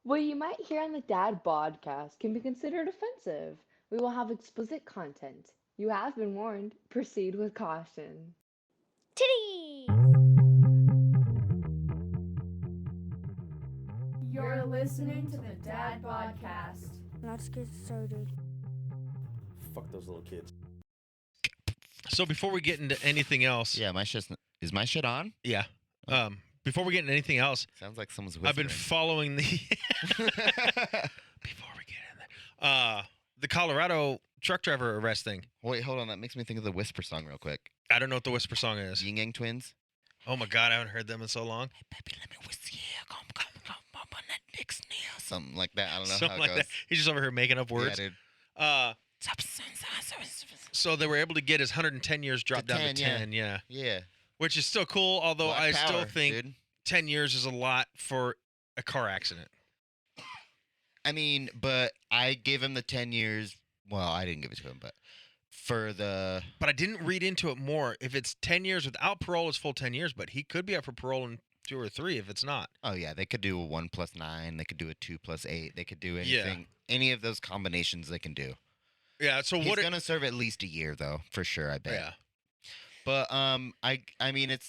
What you might hear on the Dad Podcast can be considered offensive. We will have explicit content. You have been warned. Proceed with caution. Titties! You're listening to the Dad Podcast. Let's get started. Fuck those little kids. So before we get into anything else, Yeah, is my shit on? yeah. Before we get into anything else, Sounds like someone's whispering. I've been following the before we get in there, the Colorado truck driver arrest thing. Wait, hold on. That makes me think of the Whisper song real quick. I don't know what the Whisper song is. Yin Yang Twins. Oh my god, I haven't heard them in so long. Hey, baby, let me whisper. Come on that dick's nail. Something like that. I don't know Something how it like goes. that. He's just over here making up words. Yeah, dude. Uh, so they were able to get his 110 years dropped down to 10. Yeah. Yeah. Which is still cool. Although Black I power, still think dude. 10 years is a lot for a car accident. I mean, but I gave him the 10 years. Well, I didn't give it to him, but for the. But I didn't read into it more. If it's 10 years without parole, it's full 10 years. But he could be up for parole in 2 or 3 if it's not. Oh, yeah. They could do a 1 + 9. They could do a 2 + 8. They could do anything. Any of those combinations they can do. Yeah. So He's what? going to serve at least a year, though, for sure, I bet. Yeah. But I mean it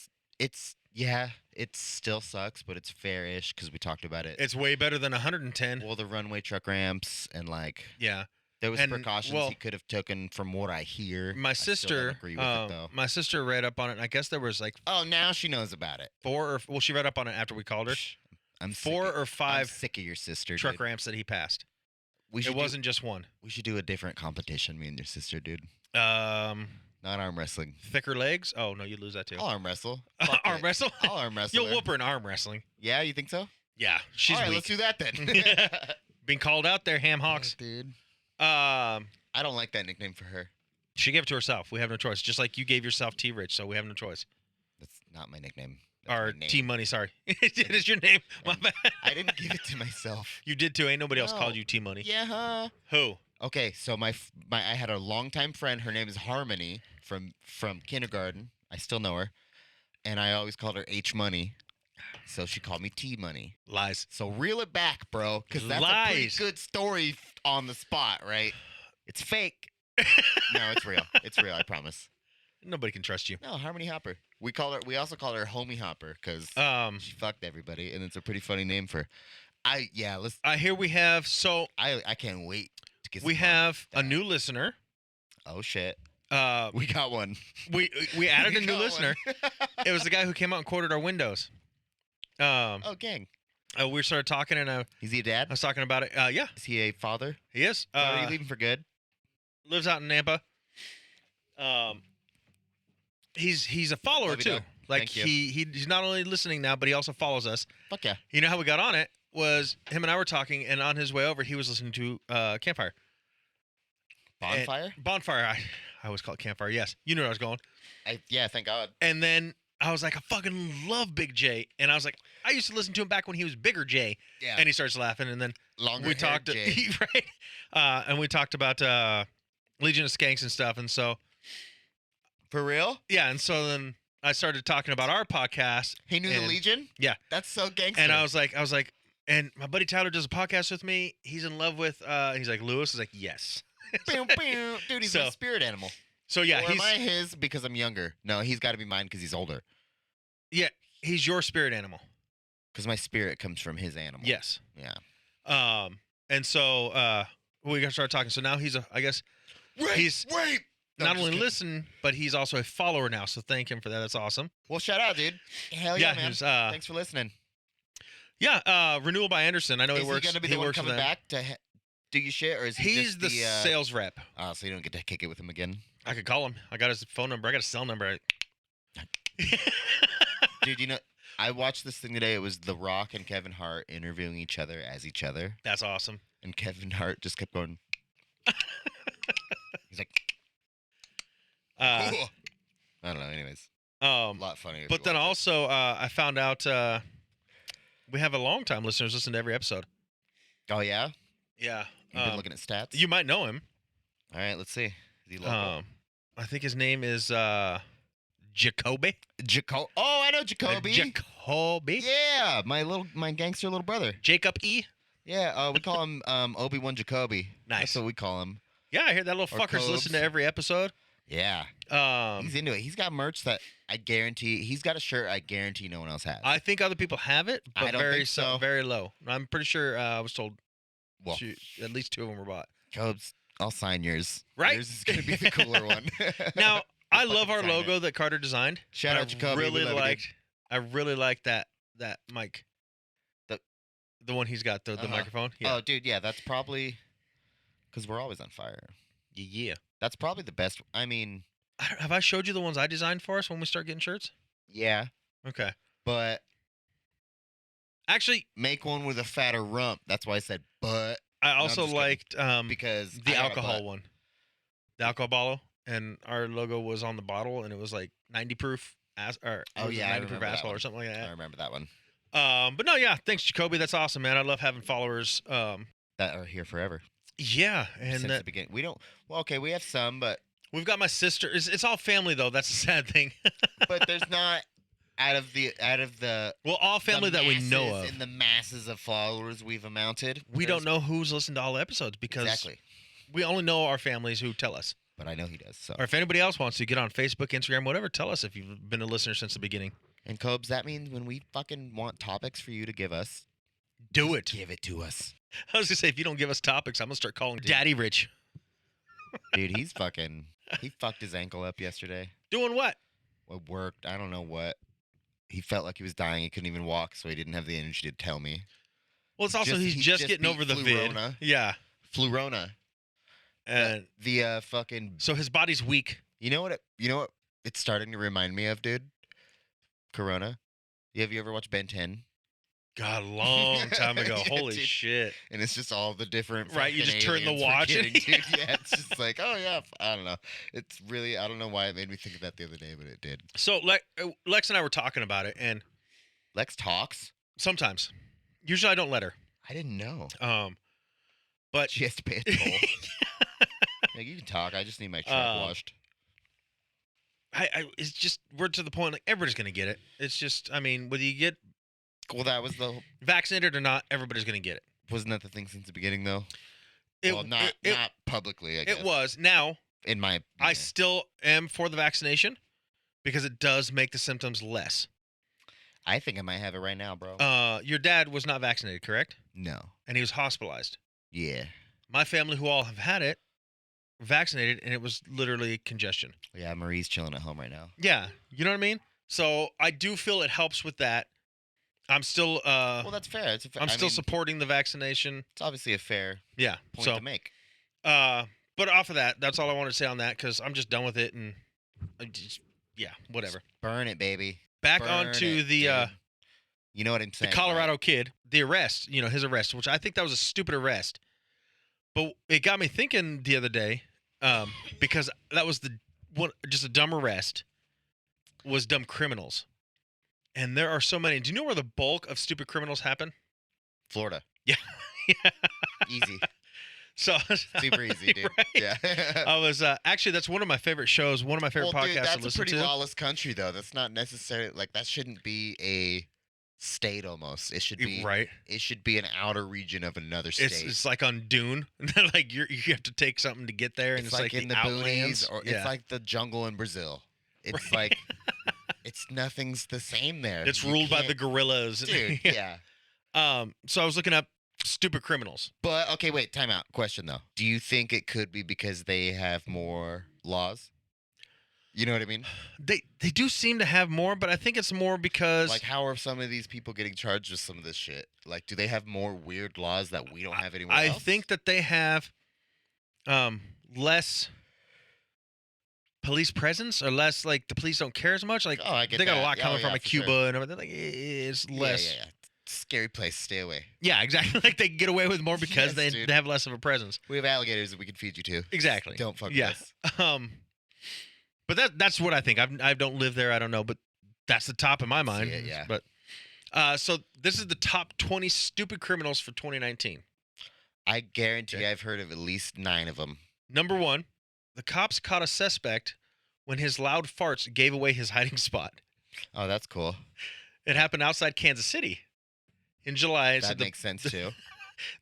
still sucks, but it's fair-ish because we talked about it. It's way better than 110. Well, the runway truck ramps and like Yeah. there was And, precautions well, he could have taken from what I hear. My I still sister, don't agree with it though. my sister read up on it, and I guess there was like Oh, now she knows about it. she read up on it after we called her. I'm 4 sick or of, 5 I'm sick of your sister. truck dude. ramps that he passed. We should It wasn't just one. We should do a different competition. Me and your sister, dude. Not arm wrestling. Thicker legs? Oh no, you lose that too. I'll arm wrestle. Fuck Arm it. wrestle? I'll arm wrestle. You'll her. whoop her in arm wrestling. Yeah, you think so? Yeah, she's All right, weak. let's do that then. Being called out there, ham hocks. Dude. I I don't like that nickname for her. She gave it to herself. We have no choice. Just like you gave yourself T Rich, so we have no choice. That's not my nickname. That's Or my name. T Money, sorry. It is your name. My bad. I didn't give it to myself. You did too. Ain't nobody else No. called you T Money. Yeah, huh? Who? Okay, so my I had a longtime friend. Her name is Harmony from kindergarten. I still know her, and I always called her H Money, so she called me T Money. Lies. So reel it back, bro, because that's a pretty Lies. good story on the spot, right? It's fake. No, it's real. It's real. I promise. Nobody can trust you. No, Harmony Hopper. We also call her Homie Hopper because she fucked everybody, and it's a pretty funny name for. I here we have I can't wait to get. we some have a that. new listener. Oh shit. We We got one. we added a We new got listener. one. It was the guy who came out and quoted our windows. Oh, gang. We started talking, and I Is he a dad? was talking about it. Yeah, Is he a father? he is. Are you leaving for good? Lives out in Nampa. He's a follower Love you, too. dog. Like Thank you. he's not only listening now, but he also follows us. Fuck yeah. You know how we got on it was him and I were talking, and on his way over, he was listening to Campfire. Bonfire? Bonfire. I always call it Campfire. Yes, you knew where I was going. Yeah, thank God. And then I was like, I fucking love Big J, and I was like, I used to listen to him back when he was Bigger J. Yeah. And he starts laughing, and then Longer we talked, Jay. right? And we talked about Legion of Skanks and stuff, and so For real? yeah, and so then I started talking about our podcast. He knew the and- Legion? Yeah. That's so gangster. And I was like, and my buddy Tyler does a podcast with me. He's in love with, he's like, Lewis is like, yes. Pew, pew. Dude, he's So- a spirit animal. So yeah, Or he's am I his because I'm younger? No, he's got to be mine because he's older. he's your spirit animal. Because my spirit comes from his animal. Yes. Yeah. And so we got to start talking. So now he's he's Wait. No, not I'm just only kidding. listening, but he's also a follower now. So thank him for that. That's awesome. Well, shout out, dude. Hell yeah, man. he's, Thanks for listening. Renewal by Anderson. I know Is he works. he going to be he the one works for coming them. back to do your shit? Or is he He's just the sales rep. Oh, so you don't get to kick it with him again? I could call him. I got his phone number. I got his cell number. Dude, you know, I watched this thing today. It was The Rock and Kevin Hart interviewing each other as each other. That's awesome. And Kevin Hart just kept going. He's like, Uh, "Cool." I don't know. Anyways, a lot funnier. But then also, I found out we have a long-time listeners listen to every episode. Oh, yeah? Yeah. You've been looking at stats? You might know him. All right, let's see. Is he local? I think his name is Jacoby. Oh, I know Jacoby. Jacoby. Yeah, my gangster little brother. Jacob E. Yeah, we call him Obi-Wan Jacoby. Nice. That's what we call him. Yeah, I hear that little Or fucker's listen to Cobes. every episode. Yeah, he's into it. He's got merch that I guarantee. He's got a shirt I guarantee no one else has. I think other people have it, but I don't very think so. very low. I'm pretty sure I was told Well, at least 2 of them were bought. Cobes, I'll sign yours. Right? Yours is gonna be the cooler one. Now, I love fucking our sign it. logo that Carter designed. Shout but out Jacoby. We love you, dude. I really liked that mic. The one he's got, the Uh-huh. microphone. Yeah. Oh, dude, yeah, that's probably because we're always on fire. Yeah. That's probably the best. I mean, Have I showed you the ones I designed for us when we start getting shirts? yeah, Okay. but Actually, make one with a fatter rump. That's why I said but I I'm also just kidding. liked because the I got a alcohol butt. one. The alcohol bottle, and our logo was on the bottle, and it was like 90 proof Oh, yeah, I 90 proof remember that asshole or one. something like I that. remember that one. But no, yeah, thanks Jacoby. That's awesome, man. I love having followers. That are here forever. Yeah, and Since the beginning. We don't. Well, okay, we have some, but we've got my sister. It's all family though. That's the sad thing. there's not out of the Well, all family the that we know masses of. and the masses of followers we've amounted. We don't know who's listened to all the episodes because Exactly. we only know our families who tell us. But I know he does. So. Or if anybody else wants to get on Facebook, Instagram, whatever, tell us if you've been a listener since the beginning. And Cobes, that means when we fucking want topics for you to give us, Do it. give it to us. I was gonna say if you don't give us topics, I'm gonna start calling Daddy Rich. Dude, he fucked his ankle up yesterday. Doing what? It worked. I don't know what. He felt like he was dying. He couldn't even walk, so he didn't have the energy to tell me. Well, it's also He he's just getting beat over the vid. Flurona. Yeah, Flurona. and The fucking. so his body's weak. You know what? It's starting to remind me of, dude. Corona. Have you ever watched Ben 10? God, a long time ago. Yeah, Holy dude. shit! And it's just all the different. Right, you fucking just turn the aliens we're watch and- getting, dude. Yeah, it's just like, oh yeah, I don't know. It's really, I don't know why it made me think of that the other day, but it did. So Lex and I were talking about it, and Lex talks. sometimes, usually I don't let her. I didn't know. But She has to pay a toll. Like, you can talk. I just need my truck washed. it's just we're to the point like everybody's gonna get it. It's just I mean whether you get Well, that was vaccinated or not, everybody's gonna get it. wasn't that the thing since the beginning though? It Well, not publicly. I guess. it was. Now In my. I still am for the vaccination because it does make the symptoms less. I think I might have it right now, bro. Your dad was not vaccinated, correct? No. And he was hospitalized. Yeah. My family, who all have had it, were vaccinated, and it was literally congestion. Yeah. Marie's chilling at home right now. Yeah, you know what I mean. So I do feel it helps with that. I'm still Well, that's fair. It's a fair. I'm still supporting the vaccination. It's obviously a fair Yeah. point So to make. but off of that, that's all I wanted to say on that because I'm just done with it and I just whatever. Burn it, baby. Back Burn onto it, the dude. You know what I'm the saying? Colorado kid, the arrest, his arrest, which I think that was a stupid arrest. But it got me thinking the other day, because that was just a dumb arrest, was dumb criminals. And there are so many. Do you know where the bulk of stupid criminals happen? Florida. Yeah. Easy. So Super easy, dude. Right. Yeah. I was actually that's one of my favorite shows, one of my favorite well, podcasts dude, to that's a listen pretty to. lawless country, though. That's not necessarily like that. Shouldn't be a state almost. It should be Right. It should be an outer region of another state. It's like on Dune, like you have to take something to get there, and it's like in the the outlands, boonies, or yeah. it's like the jungle in Brazil. It's Right. like it's nothing's the same there. It's You ruled by the can't- gorillas, dude. Yeah. So I was looking up stupid criminals. But okay, wait, time out. Question though. Do you think it could be because they have more laws? You know what I mean? They do seem to have more, but I think it's more because Like, how are some of these people getting charged with some of this shit? Like, do they have more weird laws that we don't have anywhere I else? think that they have less police presence, or less like the police don't care as much. Like Oh, I get they got a that. lot coming Oh, from yeah, like for sure. Cuba and everything. Like it's less. Yeah. Scary place. Stay away. Yeah, exactly. Like they can get away with more because Yes, they dude. have less of a presence. We have alligators that we can feed you to. Exactly. Don't fuck Yeah. with us. But that's what I think. I don't live there. I don't know, but that's the top of my mind. it, yeah. But so this is the top 20 stupid criminals for 2019. I guarantee Okay. I've heard of at least 9 of them. Number 1, the cops caught a suspect when his loud farts gave away his hiding spot. Oh, that's cool. It happened outside Kansas City in July. That makes sense too.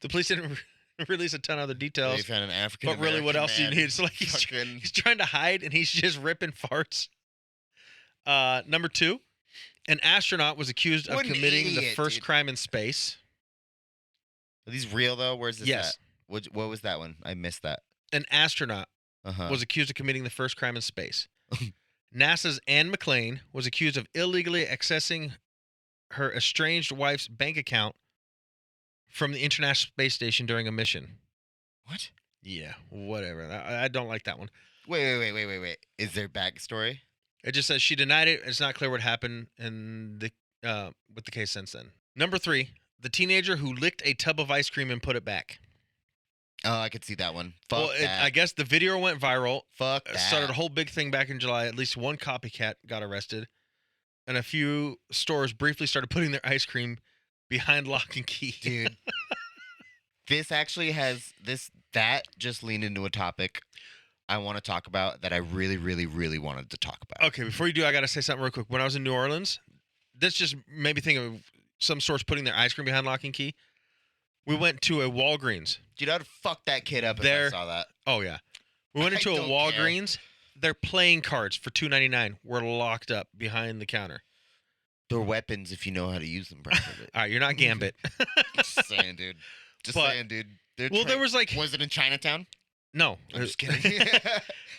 The police didn't release a ton of other They details. found an African But really, what else do you man need? It's like he's fucking- trying to hide and he's just ripping farts. Number 2, an astronaut was accused of What an committing the idiot, first dude. crime in space. Are these real though? Where's this Yes. at? What was that one? I missed that. An astronaut Uh-huh. was accused of committing the first crime in space. NASA's Anne McClain was accused of illegally accessing her estranged wife's bank account from the International Space Station during a mission. What? Yeah, whatever. I don't like that one. Wait. Is there backstory? It just says she denied it. It's not clear what happened in the with the case since then. Number 3, the teenager who licked a tub of ice cream and put it back. Oh, I could see that one. Fuck that. I guess the video went viral. Fuck that. Started a whole big thing back in July. At least one copycat got arrested, and a few stores briefly started putting their ice cream behind lock and key. Dude. This actually has that just leaned into a topic I want to talk about that I really, really, really wanted to talk about. Okay, before you do, I gotta say something real quick. When I was in New Orleans, this just made me think of some stores putting their ice cream behind lock and key. We went to a Walgreens. Dude, I'd fuck that kid up if There- I saw that. Oh yeah, we went I into a don't care. Walgreens. Their playing cards for $2.99 were locked up behind the counter. They're weapons if you know how to use them properly. All right, you're not Gambit. Just saying, dude. Just But- saying, dude. They're Well, there was like Was it in Chinatown? no. I'm just kidding.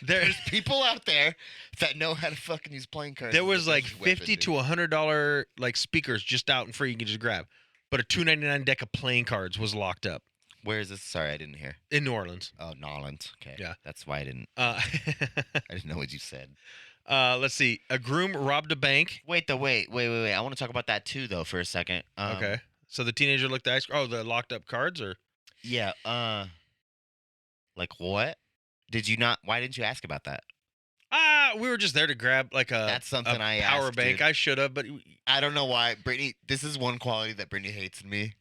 There's people out there that know how to fucking use playing cards. There was like It's a weapon, $50 dude. to $100 like speakers just out and free you can just grab. But a $2.99 deck of playing cards was locked up Where is this? Sorry, I didn't hear. in New Orleans. Oh, Nolans. Okay. Yeah. That's why I didn't know what you said. Let's see. A groom robbed a bank. Wait. I want to talk about that too, though, for a second. Okay. So the teenager looked at ice. Oh, the locked up cards, or Yeah. Like what? Did you not? Why didn't you ask about that? we were just there to grab like a That's something a I power asked, bank. dude. I should have, but I don't know why. Brittany, this is one quality that Brittany hates in me,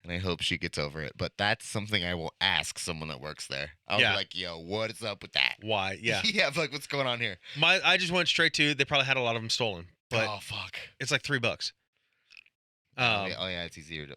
and I hope she gets over it. But that's something I will ask someone that works there. I'll Yeah. be like, yo, what is up with that? why? Yeah. Yeah, like, what's going on here? I just went straight to. They probably had a lot of them stolen, but oh, fuck. it's like $3. Oh, yeah, it's easier to.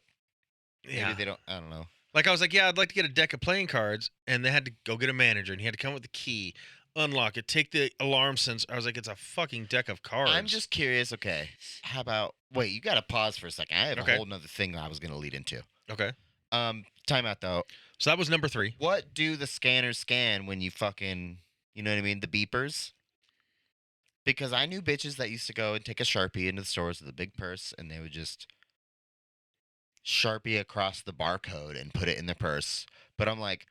Maybe Yeah. they don't. I don't know. Like I was like, yeah, I'd like to get a deck of playing cards, and they had to go get a manager, and he had to come with the key, unlock it, take the alarm sensor. I was like, it's a fucking deck of cards. I'm just curious. Okay, how about? Wait, you got to pause for a second. I have Okay. a whole nother thing I was gonna lead into. okay. Time out though. So that was number 3. What do the scanners scan when you fucking, you know what I mean? The beepers? Because I knew bitches that used to go and take a Sharpie into the stores with a big purse and they would just Sharpie across the barcode and put it in their purse. But I'm like,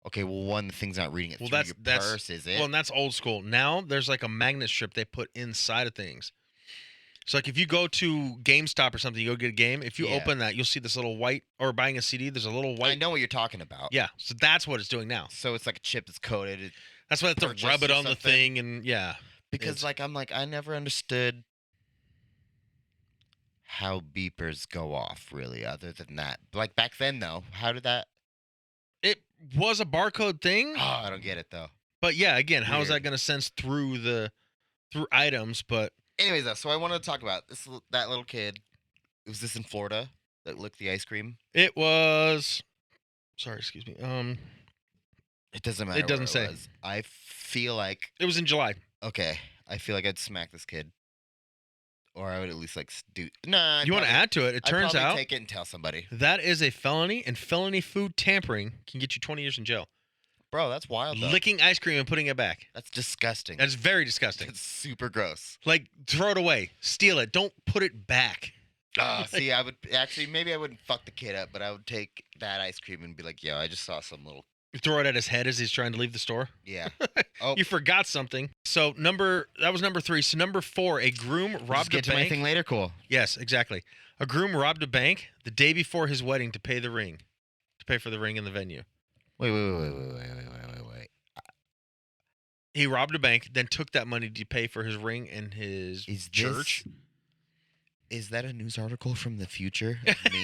okay, well, one, the thing's not reading it Well, through that's- your that's- purse, is it? Well, and that's old school. Now there's like a magnet strip they put inside of things. So like if you go to GameStop or something, you go get a game. If you Yeah. open that, you'll see this little white, or buying a CD. There's a little I white. know what you're talking about. Yeah. So that's what it's doing now. So it's like a chip that's coated. That's why they have to Purchase rub it or on the something. thing, and yeah. Because It's- like I'm like I never understood how beepers go off really other than that. Like back then though, how did that It was a barcode thing, Oh, I don't get it though. but yeah. Again, how is that Weird. going to sense through items? But Anyways though, so I wanted to talk about that little kid. Was this in Florida that licked the ice cream? it was. Sorry, excuse me. It doesn't matter. It doesn't where say. was. I feel like It was in July. okay. I feel like I'd smack this kid, or I would at least like do. Nah. You want to add to it? It turns out take it and tell somebody. that is a felony, and felony food tampering can get you 20 years in jail. Bro, that's wild. Though. Licking ice cream and putting it back. That's disgusting. That's very disgusting. That's super gross. Like, throw it away. Steal it. Don't put it back. See, I would actually maybe I wouldn't fuck the kid up, but I would take that ice cream and be like, "Yo, I just saw some little Throw it at his head as he's trying to leave the store. yeah." Oh, You forgot something. So that was number 3. So number 4, a groom just robbed a get to my bank. thing later. Cool. Yes, exactly. A groom robbed a bank the day before his wedding to pay for the ring in the venue. Wait. He robbed a bank, then took that money to pay for his ring and his Is church. Is that a news article from the future of me?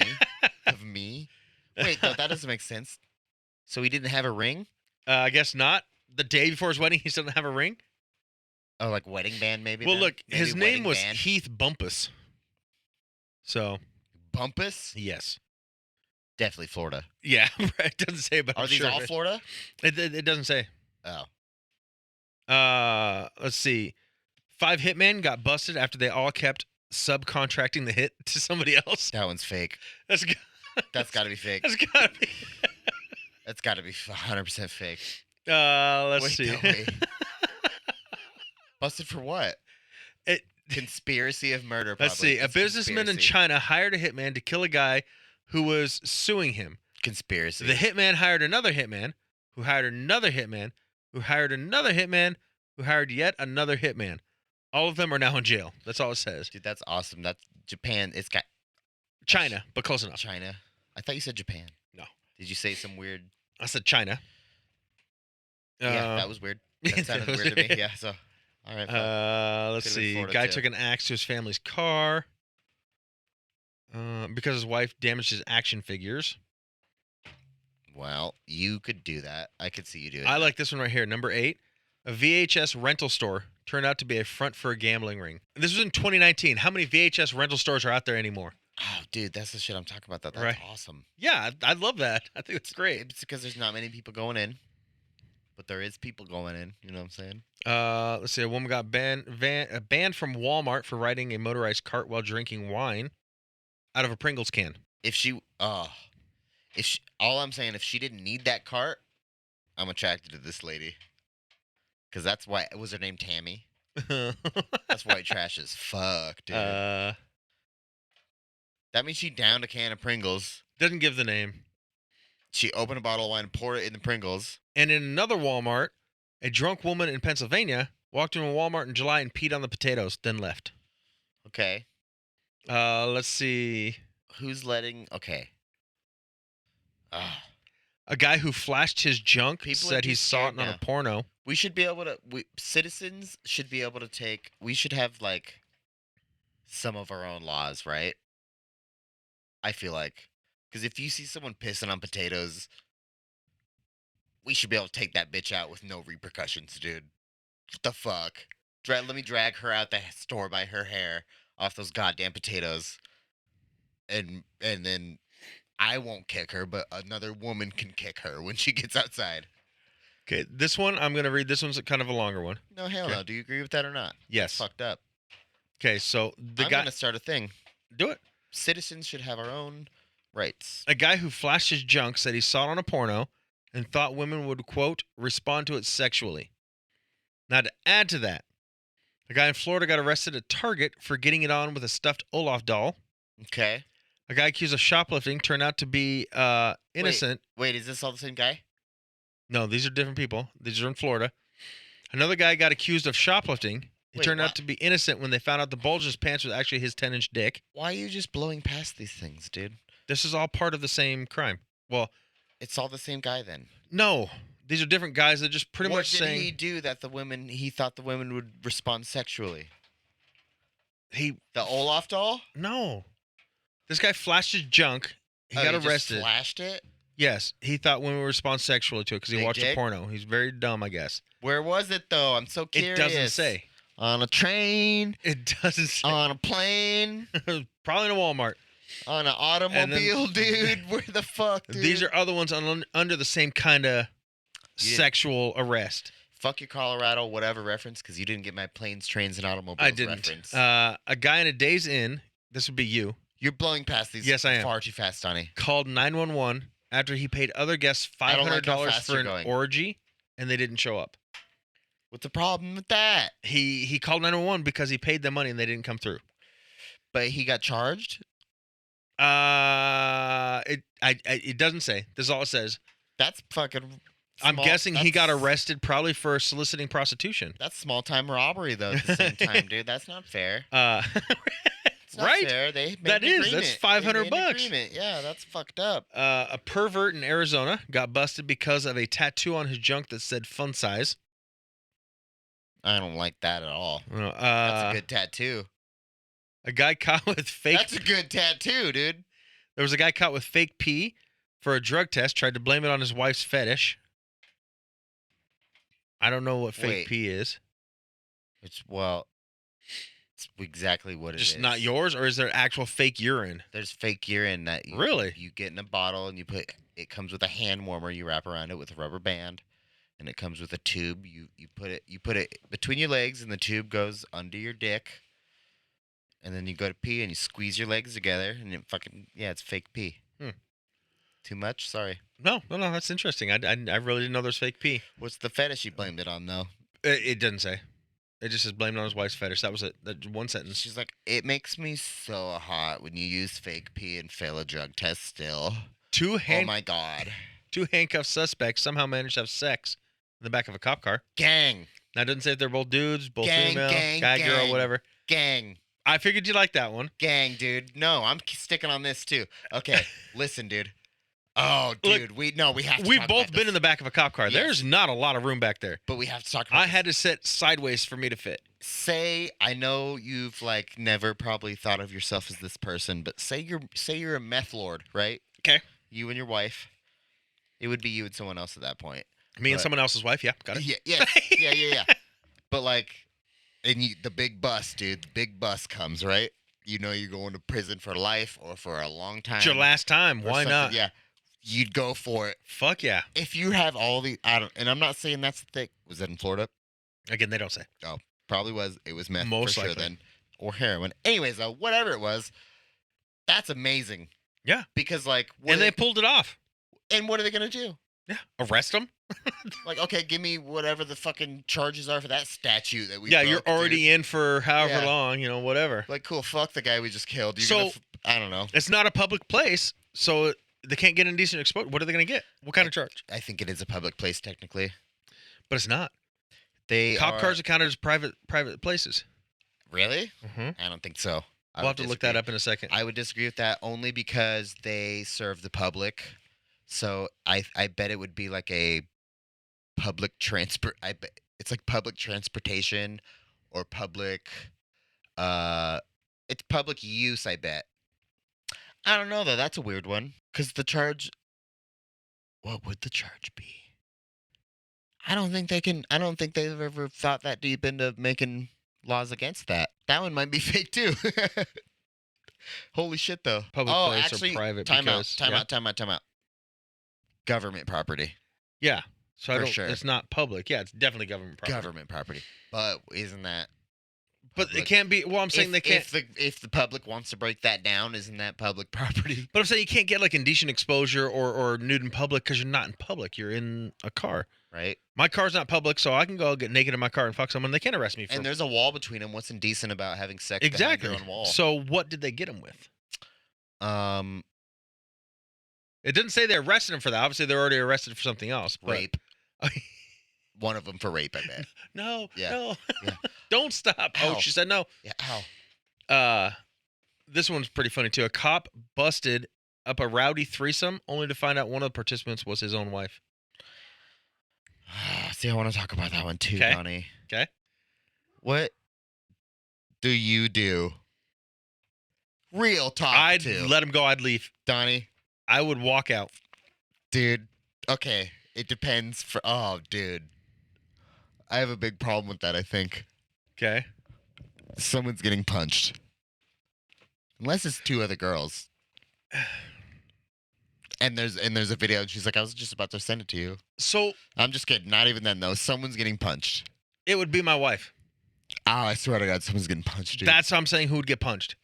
Of me? Wait, no, that doesn't make sense. So he didn't have a ring? I guess not. The day before his wedding, he still didn't have a ring. Oh, like wedding band, maybe. Well, then? look, Maybe his name wedding was band? Heath Bumpus. So Bumpus. yes, Definitely Florida. Yeah, right. It doesn't say, but Are I'm these sure all of it. Florida? It doesn't say. Oh. Let's see. 5 hitmen got busted after they all kept subcontracting the hit to somebody else. That one's fake. That's g- That's got to be fake. that's gotta be. That's got to be 100% fake. Let's Wait, see. no, wait. Busted for what? It, Conspiracy of murder, probably. let's see. A It's businessman in conspiracy. China hired a hitman to kill a guy who was suing him. Conspiracy. The hitman hired another hitman, who hired another hitman, who hired another hitman, who hired yet another hitman. All of them are now in jail. That's all it says. Dude, that's awesome. That's Japan. It's got China, but close enough. China. I thought you said Japan. No. Did you say some weird? I said China. Yeah, that was weird. That sounded was weird to me. Yeah. So, all right. fuck. Let's Could've been see. Florida, Guy too. took an axe to his family's car because his wife damaged his action figures. Well, you could do that. I could see you doing. I that. like this one right here. Number 8. A VHS rental store turned out to be a front for a gambling ring. This was in 2019. How many VHS rental stores are out there anymore? Oh, dude, that's the shit I'm talking about. That's Right. awesome. Yeah, I love that. I think it's great. It's because there's not many people going in, but there is people going in. You know what I'm saying? Let's see. A woman got banned from Walmart for riding a motorized cart while drinking wine out of a Pringles can. If she, all I'm saying, if she didn't need that cart, I'm attracted to this lady. Because that's why, was her name Tammy? That's white trash as fuck, dude. Doesn't That means she downed a can of Pringles. give the name. She opened a bottle of wine and poured it in the Pringles. And in another Walmart, a drunk woman in Pennsylvania walked into a Walmart in July and peed on the potatoes, then left. Okay. Let's see. Who's letting, okay. A guy who flashed his junk People are said too he saw it scared on now. a porno. We should be able to, citizens should be able to take, we should have, like, some of our own laws, right? I feel like. Because if you see someone pissing on potatoes, we should be able to take that bitch out with no repercussions, dude. What the fuck? Let me drag her out the store by her hair off those goddamn potatoes. And then I won't kick her, but another woman can kick her when she gets outside. Okay, this one, I'm going to read. This one's kind of a longer one. No, hell Okay. no. Do you agree with that or not? Yes. Fucked up. Okay, so the I'm guy. going to start a thing. Do it. Citizens should have our own rights. A guy who flashed his junk said he saw it on a porno and thought women would, quote, respond to it sexually. Now, to add to that, a guy in Florida got arrested at Target for getting it on with a stuffed Olaf doll. Okay. A guy accused of shoplifting turned out to be innocent. Wait, is this all the same guy? No, these are different people. These are in Florida. Another guy got accused of shoplifting. He Wait, turned out what? to be innocent when they found out the bulge in his pants was actually his 10-inch dick. Why are you just blowing past these things, dude? This is all part of the same crime. Well, It's all the same guy then. no. These are different guys that just pretty what much did saying he do that he thought the women would respond sexually? he The Olaf doll? no. This guy flashed his junk. He got just arrested. flashed it? Yes, he thought women would respond sexually to it because he Big watched a dick? porno. He's very dumb, I guess. Where was it though? I'm so curious. It doesn't say. On a train, It doesn't say. on a plane, Probably in a Walmart. on an automobile, dude. Where the fuck, dude? These are other ones under the same kind of You didn't- sexual arrest. Fuck your Colorado, whatever reference, because you didn't get my planes, trains, and automobiles I didn't. reference. A guy in a Days Inn, this would be you, You're blowing past these Yes, I am. far too fast, Donnie. called 911 after he paid other guests I don't like how $500 fast for you're an going. orgy, and they didn't show up. What's the problem with that? He called 911 because he paid them money and they didn't come through. But he got charged? It doesn't say. This is all it says. That's fucking I'm small- guessing he got that's- arrested probably for soliciting prostitution. That's small time robbery though at the same time, dude. That's not fair. It's not Right? fair. They made That an is. agreement. That's They $500 made an bucks. agreement. Yeah, that's fucked up. A pervert in Arizona got busted because of a tattoo on his junk that said fun size. I don't like that at all. That's That's a good tattoo. A guy caught with fake. That's a good tattoo, dude. There was a guy caught with fake pee for a drug test. Tried to blame it on his wife's fetish. I don't know what fake Wait. pee is. It's It's exactly what it is. Just not yours, or is there actual fake urine? There's fake urine that Really? you get in a bottle and you put. It comes with a hand warmer. You wrap around it with a rubber band, and it comes with a tube. You put it between your legs, and the tube goes under your dick. And then you go to pee, and you squeeze your legs together, and it fucking it's fake pee. Too much? Sorry. No, that's interesting. I really didn't know there's fake pee. What's the fetish you blamed it on, though? It doesn't say. It just says blamed on his wife's fetish. That was it. That one sentence. She's like, it makes me so hot when you use fake pee and fail a drug test still. Oh my God. 2 handcuffed suspects somehow managed to have sex in the back of a cop car. Gang. Now, it doesn't say if they're both dudes, both Gang, female, gang, guy, girl, gang. whatever. Gang. I figured you liked that one. Gang, dude. No, I'm sticking on this, too. Okay, listen, dude. Oh, dude. Look, we have to We've talk both about been this. in the back of a cop car. Yes. There's not a lot of room back there. But we have to talk about I this. had to sit sideways for me to fit. Say, I know you've like never probably thought of yourself as this person, but say you're a meth lord, right? Okay. You and your wife. It would be you and someone else at that point. Me and But- someone else's wife. Yeah, got it. Yeah. But like, the big bus, dude. The big bus comes, right? You know you're going to prison for life or for a long time. It's your last time. or Why something. not? Yeah. You'd go for it. Fuck yeah. If you have all the, and I'm not saying that's the thing. Was that in Florida? Again, they don't say. Probably was. It was meth Most for sure likely. then. Or heroin. Anyways, though, whatever it was, that's amazing. Yeah. Because like, And they pulled it off. and what are they gonna do? Yeah. Arrest them? Like, okay, give me whatever the fucking charges are for that statute that we. Yeah, you're broke, already dude. in for however Yeah. long, whatever. Like, cool. Fuck the guy we just killed. You're So- gonna I don't know. It's not a public place, so they can't get indecent exposure. What are they going to get? What kind of charge? I think it is a public place technically. But it's not. They Cop are, cars are counted as private places. Really? Mm-hmm. I don't think so. I We'll would have to look that disagree. up in a second. I would disagree with that only because they serve the public. So I bet it would be like a public transport. I bet it's like public transportation or public. It's public use. I bet. I don't know though. That's a weird one because the charge. What would the charge be? I don't think they can. I don't think they've ever thought that deep into making laws against that. That one might be fake too. Holy shit, though. Public oh, place or actually, private Time because- out. yeah. Time out. Government property. Yeah. So For sure. it's not public. Yeah, it's definitely government property. Government property. But isn't that? But it public? can't be. Well, I'm saying if, they can't. If the public wants to break that down, isn't that public property? But I'm saying you can't get like indecent exposure or nude in public because you're not in public. You're in a car. Right. My car's not public, so I can go get naked in my car and fuck someone. They can't arrest me for And there's a wall between them. What's indecent about having sex exactly. behind your own wall? So what did they get him with? It didn't say they arrested him for that. Obviously, they're already arrested for something else. But... Rape. One of them for rape, I bet. No, Yeah. no. Yeah. Don't stop. Ow. Oh, she said no. Yeah. Ow. This one's pretty funny too. A cop busted up a rowdy threesome only to find out one of the participants was his own wife. See, I want to talk about that one too, 'Kay. Donnie. 'Kay. What do you do? Real talk, I'd too. let him go. I'd leave. Donnie, I would walk out. dude. Okay, it depends. Dude, I have a big problem with that. I think Okay. someone's getting punched, unless it's two other girls. And there's a video, and she's like, "I was just about to send it to you." So I'm just kidding. Not even then, though. Someone's getting punched. it would be my wife. Oh, I swear to God, someone's getting punched, dude. That's how I'm saying who would get punched.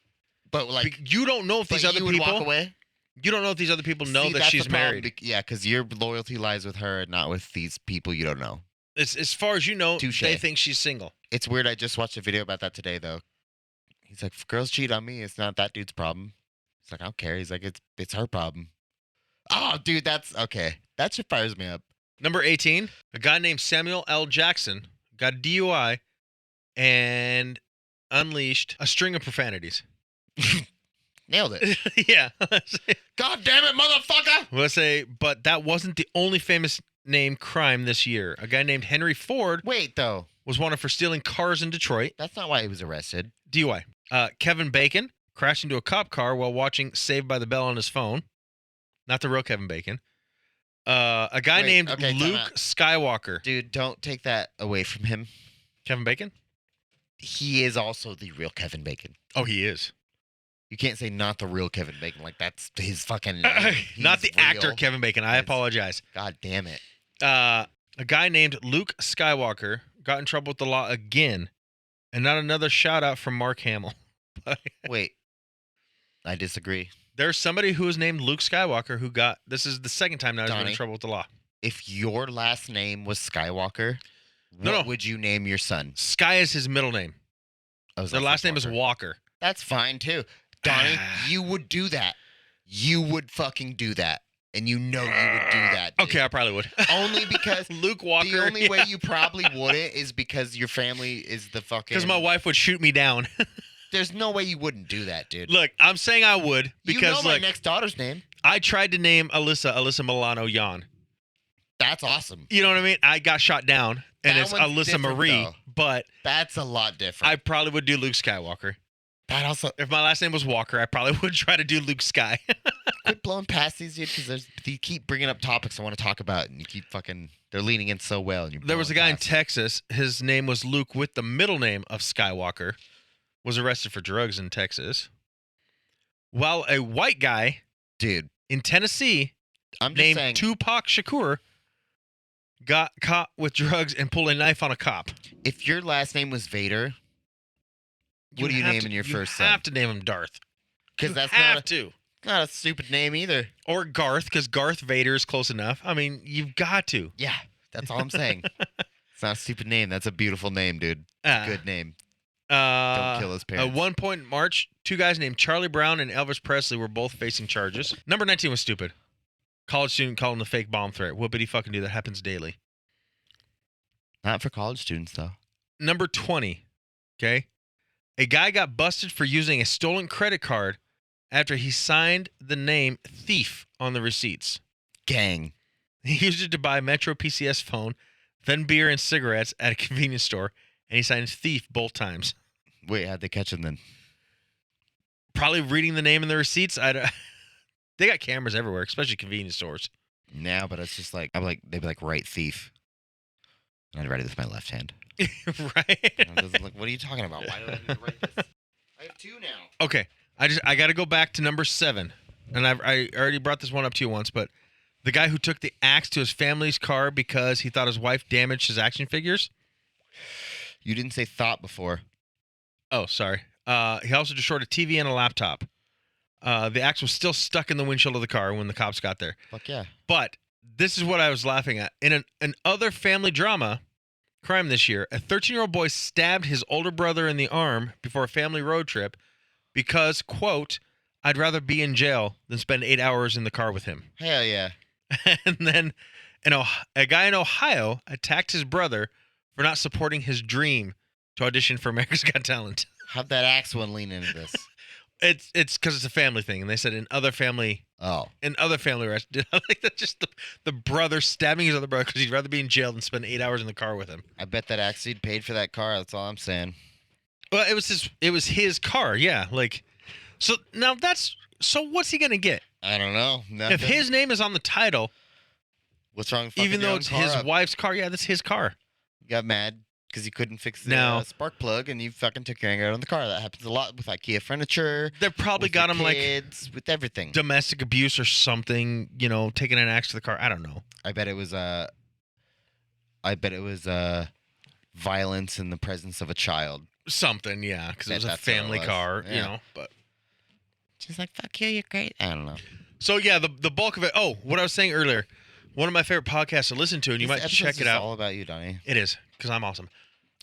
but like, You don't know if these but other you would walk people. away. You don't know if these other people know See, that that's she's the problem, married. Yeah, because your loyalty lies with her and not with these people you don't know. As far as you know, Touche. they think she's single. It's weird. I just watched a video about that today, though. He's like, if girls cheat on me, it's not that dude's problem. He's like, I don't care. He's like, it's her problem. Oh, dude, that's okay. That shit fires me up. Number 18, a guy named Samuel L. Jackson got a DUI and unleashed a string of profanities. Nailed it. Yeah. God damn it, motherfucker! Let's say, but that wasn't the only famous name crime this year. A guy named Henry Ford Wait, though. was wanted for stealing cars in Detroit. That's not why he was arrested. DUI. Kevin Bacon crashed into a cop car while watching Saved by the Bell on his phone. Not the real Kevin Bacon. A guy Wait, named okay, time Luke out. Skywalker. Dude, don't take that away from him. Kevin Bacon? he is also the real Kevin Bacon. Oh, he is. You can't say not the real Kevin Bacon. Like, that's his fucking name. Not the He's actor real. Kevin Bacon. I That's- apologize. God damn it. A guy named Luke Skywalker got in trouble with the law again, and not another shout out from Mark Hamill. Wait. I disagree. There's somebody who is named Luke Skywalker who got. This is the second time now he's been in Donnie. trouble with the law. If your last name was Skywalker, No, what no. would you name your son? Sky is his middle name. Oh, Their last name is Walker. That's fine too. Donnie, you would do that. You would fucking do that. And you know you would do that. Dude. Okay, I probably would. Only because Luke Walker. the only way yeah. you probably wouldn't is because your family is the fucking. Because my wife would shoot me down. There's no way you wouldn't do that, dude. Look, I'm saying I would you because know my look, next daughter's name. I tried to name Alyssa Milano Jan. That's awesome. You know what I mean? I got shot down, and That it's one's Alyssa different, Marie, though. but That's a lot different. I probably would do Luke Skywalker. that also If my last name was Walker, I probably would try to do Luke Sky. quit blowing past these dude because you keep bringing up topics I want to talk about, and you keep fucking. They're leaning in so well. And you're There was a blowing guy in past. Texas. His name was Luke with the middle name of Skywalker. Was arrested for drugs in Texas. While a white guy Dude, in Tennessee I'm just named saying. Tupac Shakur got caught with drugs and pulled a knife on a cop. If your last name was Vader, what are you have naming your first son? You have to name him Darth. Because You that's have to. not a stupid name either. Or Garth, because Garth Vader is close enough. I mean, you've got to. Yeah, that's all I'm saying. It's not a stupid name. That's a beautiful name, dude. Good name. Don't kill his At parents. one point in March, two guys named Charlie Brown and Elvis Presley were both facing charges. Number 19 was stupid. College student calling the fake bomb threat. What did he fucking do? That happens daily. Not for college students, though. Number 20, okay? A guy got busted for using a stolen credit card after he signed the name Thief on the receipts. Gang. He used it to buy a Metro PCS phone, then beer and cigarettes at a convenience store, and he signed Thief both times. Wait, how'd they catch him then? Probably reading the name in the receipts. They got cameras everywhere, especially convenience stores. Now, but it's just like, they'd be like, right, thief. And I'd write it with my left hand. Right? And I was like, what are you talking about? Why do I need to write this? I have two now. Okay. I got to go back to number 7. And I already brought this one up to you once, but the guy who took the axe to his family's car because he thought his wife damaged his action figures. You didn't say thought before. Oh, sorry. He also destroyed a TV and a laptop. The axe was still stuck in the windshield of the car when the cops got there. Fuck yeah. But this is what I was laughing at. In an other family drama crime this year, a 13-year-old boy stabbed his older brother in the arm before a family road trip because, quote, I'd rather be in jail than spend 8 hours in the car with him. Hell yeah. And then a guy in Ohio attacked his brother for not supporting his dream to audition for America's Got Talent. How'd that axe one lean into this? It's because it's a family thing, and they said in other family arrests, I like that just the brother stabbing his other brother because he'd rather be in jail than spend 8 hours in the car with him. I bet that axe dude paid for that car. That's all I'm saying. Well, it was his car, yeah. Like, so now what's he gonna get I don't know. Nothing. if his name is on the title, What's wrong? With even fucking your though own it's car his up? wife's car? Yeah, that's his car. You got mad because you couldn't fix the Now- spark plug, and you fucking took your anger out on the car. That happens a lot with IKEA furniture. They probably with got your him like kids, with everything. domestic abuse or something. You know, taking an axe to the car. I don't know. I bet it was violence in the presence of a child. Something, yeah, because it was a That's what it family was. car, you Yeah. know. But She's like, "Fuck you, you're great." I don't know. so yeah, the bulk of it. Oh, what I was saying earlier, one of my favorite podcasts to listen to, and you This might episode's check it just out. All about you, Donnie. It is because I'm awesome.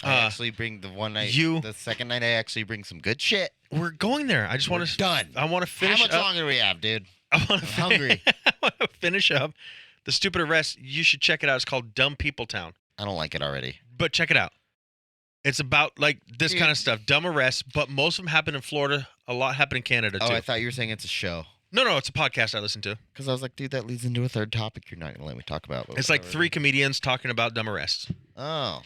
I actually bring the one night. you- The second night, I actually bring some good shit. We're going there. I just want to. Done. I want to finish How much up. longer do we have, dude? I want to I'm hungry. I want to finish up the stupid arrest. You should check it out. It's called Dumb People Town. I don't like it already. But check it out. It's about like this Dude. kind of stuff, dumb arrests, but most of them happen in Florida. A lot happen in Canada Oh, too. I thought you were saying it's a show. No, it's a podcast I listen to. Because I was like, dude, that leads into a third topic you're not going to let me talk about. but It's like whatever. 3 comedians talking about dumb arrests. Oh.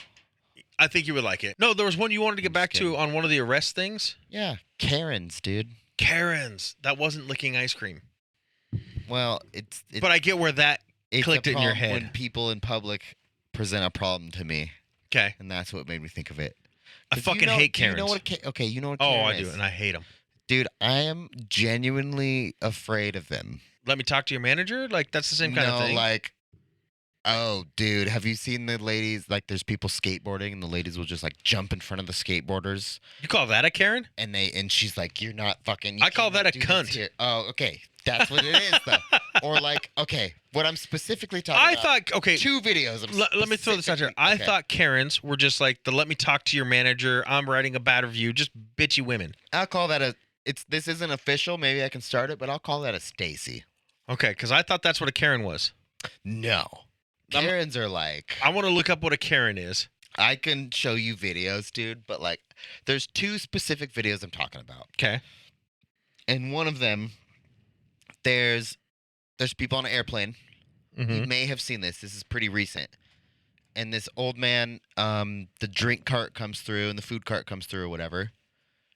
I think you would like it. No, there was one you wanted to get I'm back just to kidding. on one of the arrest things. Yeah. Karens, dude. Karen's. That wasn't licking ice cream. Well, it's But I get where that it's clicked a it in your problem head. when people in public present a problem to me. Okay. And that's what made me think of it. I 'Cause fucking hate Do you Karens. know what okay, you know what Oh, Karen I is. do, and I hate them. Dude, I am genuinely afraid of them. Let me talk to your manager. Like that's the same kind of No, thing. like, oh, dude, have you seen the ladies? Like, there's people skateboarding, and the ladies will just like jump in front of the skateboarders, You call that a Karen? and she's like, "You're not fucking." You I call that cannot a do this cunt. here." Oh, okay, that's what it is, though. Or like, okay, what I'm specifically talking I about. thought okay. Two videos. I'm Let me throw this out here. specifically- I okay. thought Karens were just like the let me talk to your manager. I'm writing a bad review. Just bitchy women. I'll call that a. This isn't official. Maybe I can start it, but I'll call that a Stacy. Okay, because I thought that's what a Karen was. No, I'm- Karens are like. I want to look up what a Karen is. I can show you videos, dude, but like, there's two specific videos I'm talking about. Okay. And one of them, there's people on an airplane. Mm-hmm. You may have seen this. This is pretty recent. And this old man, the drink cart comes through and the food cart comes through or whatever.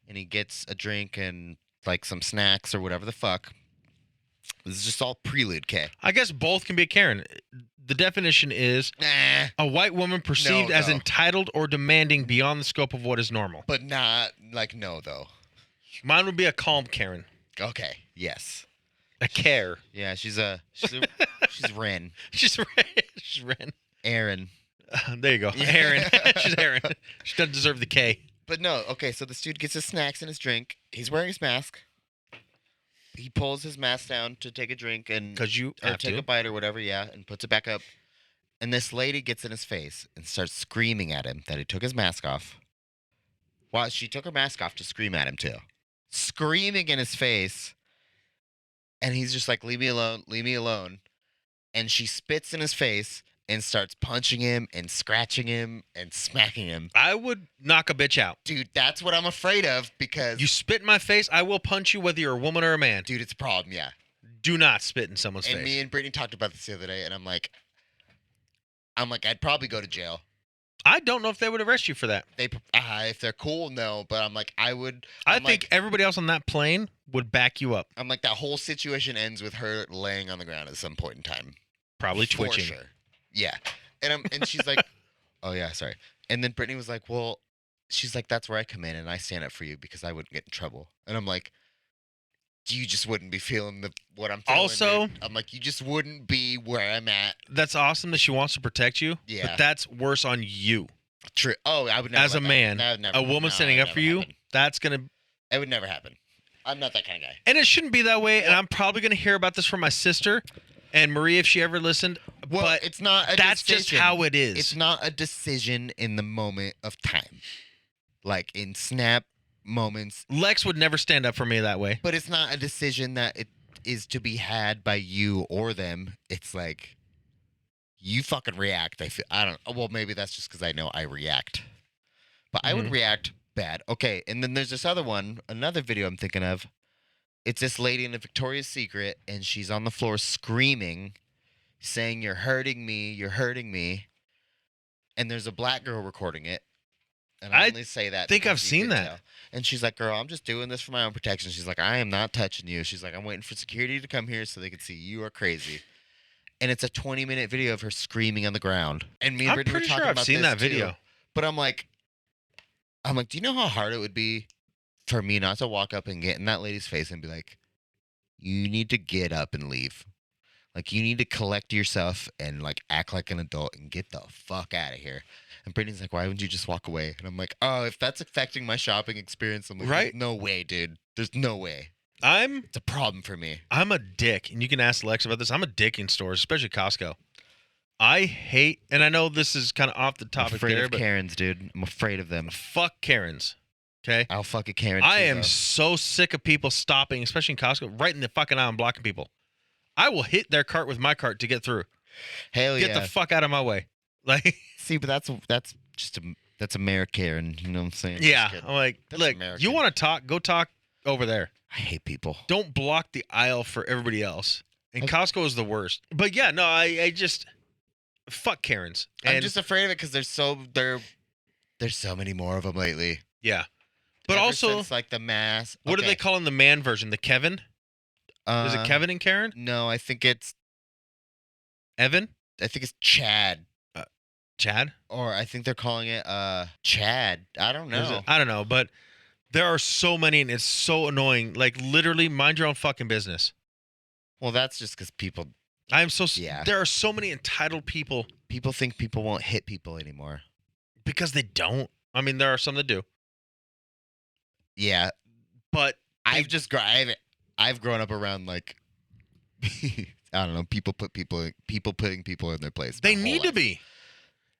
And he gets a drink and like some snacks or whatever the fuck. This is just all prelude, okay? I guess both can be a Karen. The definition is Nah, a white woman perceived as no. entitled or demanding beyond the scope of what is normal. but not like no though. Mine would be a calm Karen. Okay, yes. A care. Yeah, she's Ren. She's she's Ren. Aaron. There you go. Yeah. Aaron. She's Aaron. She doesn't deserve the K. But no, okay, so this dude gets his snacks and his drink. He's wearing his mask. He pulls his mask down to take a drink and Because you or have take to. a bite or whatever, yeah, and puts it back up. And this lady gets in his face and starts screaming at him that he took his mask off. Well, she took her mask off to scream at him too. Screaming in his face. And he's just like, leave me alone, leave me alone. And she spits in his face and starts punching him and scratching him and smacking him. I would knock a bitch out. Dude, that's what I'm afraid of because, You spit in my face, I will punch you whether you're a woman or a man. dude, it's a problem, yeah. Do not spit in someone's And face. me and Brittany talked about this the other day, and I'm like, I'd probably go to jail. I don't know if they would arrest you for that. If they're cool, no, but I'm like, I would. I I'm think like, everybody else on that plane would back you up. I'm like that whole situation ends with her laying on the ground at some point in time. Probably For twitching. sure. Yeah, and she's like, oh yeah, sorry. And then Brittany was like, well, she's like, that's where I come in and I stand up for you because I wouldn't get in trouble. And I'm like, you just wouldn't be feeling what I'm feeling. Also- dude. I'm like, you just wouldn't be where I'm at. That's awesome that she wants to protect you. Yeah. But that's worse on you. True. Oh, I would never. As a let that- man, that would never, A woman no, standing it up would for never you, happen. that's going to. It would never happen. I'm not that kind of guy. And it shouldn't be that way. And I'm probably going to hear about this from my sister and Marie if she ever listened. Well, but it's not. that's just how it is. It's not a decision in the moment of time, like in snap moments. Lex would never stand up for me that way. But it's not a decision that it is to be had by you or them. It's like you fucking react. I don't. Well, maybe that's just because I know I react. But I would Mhm. react bad. Okay, and then there's this other one, another video I'm thinking of. It's this lady in a Victoria's Secret, and she's on the floor screaming, saying, "You're hurting me, you're hurting me." And there's a black girl recording it. And I I only say that think I've because you seen can that. tell. And she's like, "Girl, I'm just doing this for my own protection." She's like, "I am not touching you." She's like, "I'm waiting for security to come here so they can see you are crazy." And it's a 20-minute video of her screaming on the ground. And me and I'm Brittany were pretty talking sure I've about seen this that too. video. But I'm like, do you know how hard it would be for me not to walk up and get in that lady's face and be like, you need to get up and leave. Like, you need to collect yourself and, like, act like an adult and get the fuck out of here. And Brittany's like, why wouldn't you just walk away? And I'm like, oh, if that's affecting my shopping experience, I'm like, Right. no way, dude. There's no way. I'm It's a problem for me. a dick, and you can ask Lex about this. I'm a dick in stores, especially Costco. I hate, and I know this is kind of off the I'm topic afraid there, of but Karens, dude. I'm afraid of them. fuck Karens. Okay? I'll fuck a Karen, I too, am though. so sick of people stopping, especially in Costco, right in the fucking aisle and blocking people. I will hit their cart with my cart to get through. Hell Get yeah. the fuck out of my way. Like, See, but that's just that's American, you know what I'm saying? Just yeah. kidding. I'm like, That's look, American. you want to talk? Go talk over there. I hate people. Don't block the aisle for everybody else. And I- Costco is the worst. But yeah, no, I just fuck Karens. And I'm just afraid of it because there's so many more of them lately. yeah. But Ever also, since, like the mass. what are they calling the man version? The Kevin? Is it Kevin and Karen? No, I think it's Evan? Chad. Chad? Or I think they're calling it Chad. I don't Or is know. it- I don't know, but there are so many, and it's so annoying. Like, literally, mind your own fucking business. Well, that's just because people I am so. Yeah. There are so many entitled people think people won't hit people anymore. because they don't. I mean, there are some that do, Yeah, but I've grown up around like I don't know, people putting people in their place. they my whole need to life. be.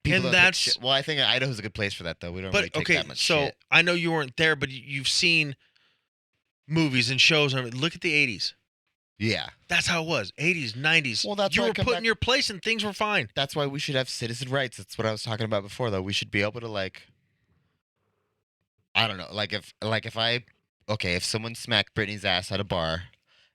People and don't take that's- shit. Well, I think Idaho's a good place for that though. We don't really But take okay, that much so shit. I know you weren't there, but you've seen movies and shows. I mean, look at the '80s. Yeah, That's how it was. '80s, '90s. Well, that's you why I were come put in back- your place and things were fine. that's why we should have citizen rights. That's what I was talking about before, though. We should be able to like, I don't know, if someone smacked Brittany's ass at a bar,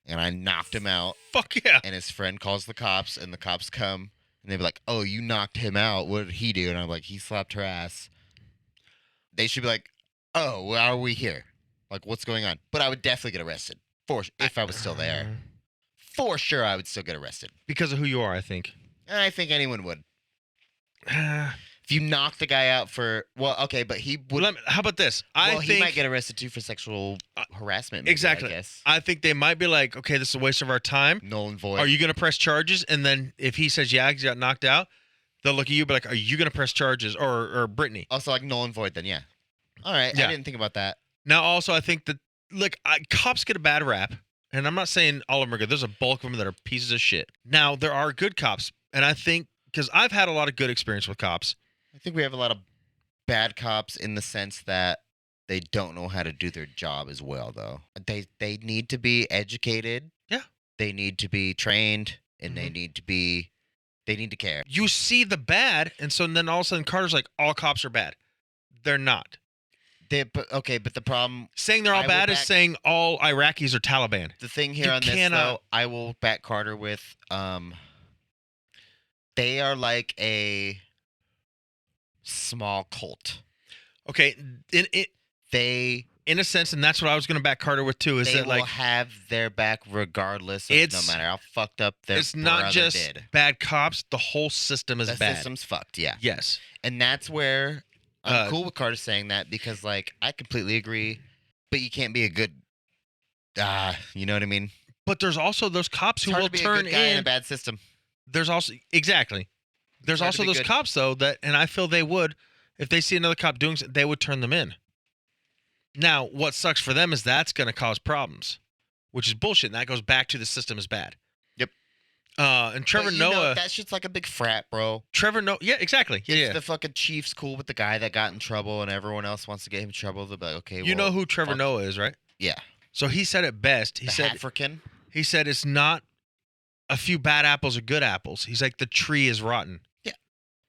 and I knocked him out, Fuck yeah. and his friend calls the cops, and the cops come, and they be like, "Oh, you knocked him out. What did he do?" And I'm like, "He slapped her ass." They should be like, "Oh, why are we here? Like, what's going on?" But I would definitely get arrested if I was still there. For sure, I would still get arrested. Because of who you are, I think. And I think anyone would. If you knocked the guy out for but he would. How about this? He might get arrested too for sexual harassment. Maybe, exactly. I guess. I think they might be like, okay, this is a waste of our time. Null and void. Are you going to press charges? And then if he says yeah, 'cause he got knocked out, they'll look at you, be like, are you going to press charges? Or Brittany? Also, like null and void. Then yeah. All right. Yeah. I didn't think about that. Now, also, I think that cops get a bad rap, and I'm not saying all of them are good. There's a bulk of them that are pieces of shit. Now, there are good cops, and I think because I've had a lot of good experience with cops. I think we have a lot of bad cops in the sense that they don't know how to do their job as well, though. They need to be educated. Yeah. They need to be trained, and they need to care. You see the bad, and so then all of a sudden Carter's like, all cops are bad. They're not. But the problem, Saying they're all I will bad is back- saying all Iraqis are Taliban. the thing here You on this cannot- though, I will back Carter with they are like a small cult. Okay, They in a sense, and that's what I was going to back Carter with too, is they that will like have their back regardless of no It's- matter how fucked up their it's not brother just did. bad cops, the whole system is The bad. system's fucked, yeah. Yes. And that's where I'm Uh, cool with Carter saying that because like I completely agree, but you can't be a good you know what I mean? But there's also those cops It's who hard will to be a turn good guy in a in. bad system. There's also exactly. There's hard to also be those good. cops though that, and I feel they would, if they see another cop doing something, they would turn them in. Now, what sucks for them is that's going to cause problems, which is bullshit. And that goes back to the system is bad. Yep. And Trevor But you know, Noah. that shit's like a big frat, bro. Trevor Noah. Yeah, exactly. Yeah, If yeah. the fucking chief's cool with the guy that got in trouble and everyone else wants to get him in trouble, they'll be like, okay, You know well, who Trevor fuck- Noah is, right? Yeah. So he said it best. He The said African. it's not a few bad apples or good apples. He's like the tree is rotten.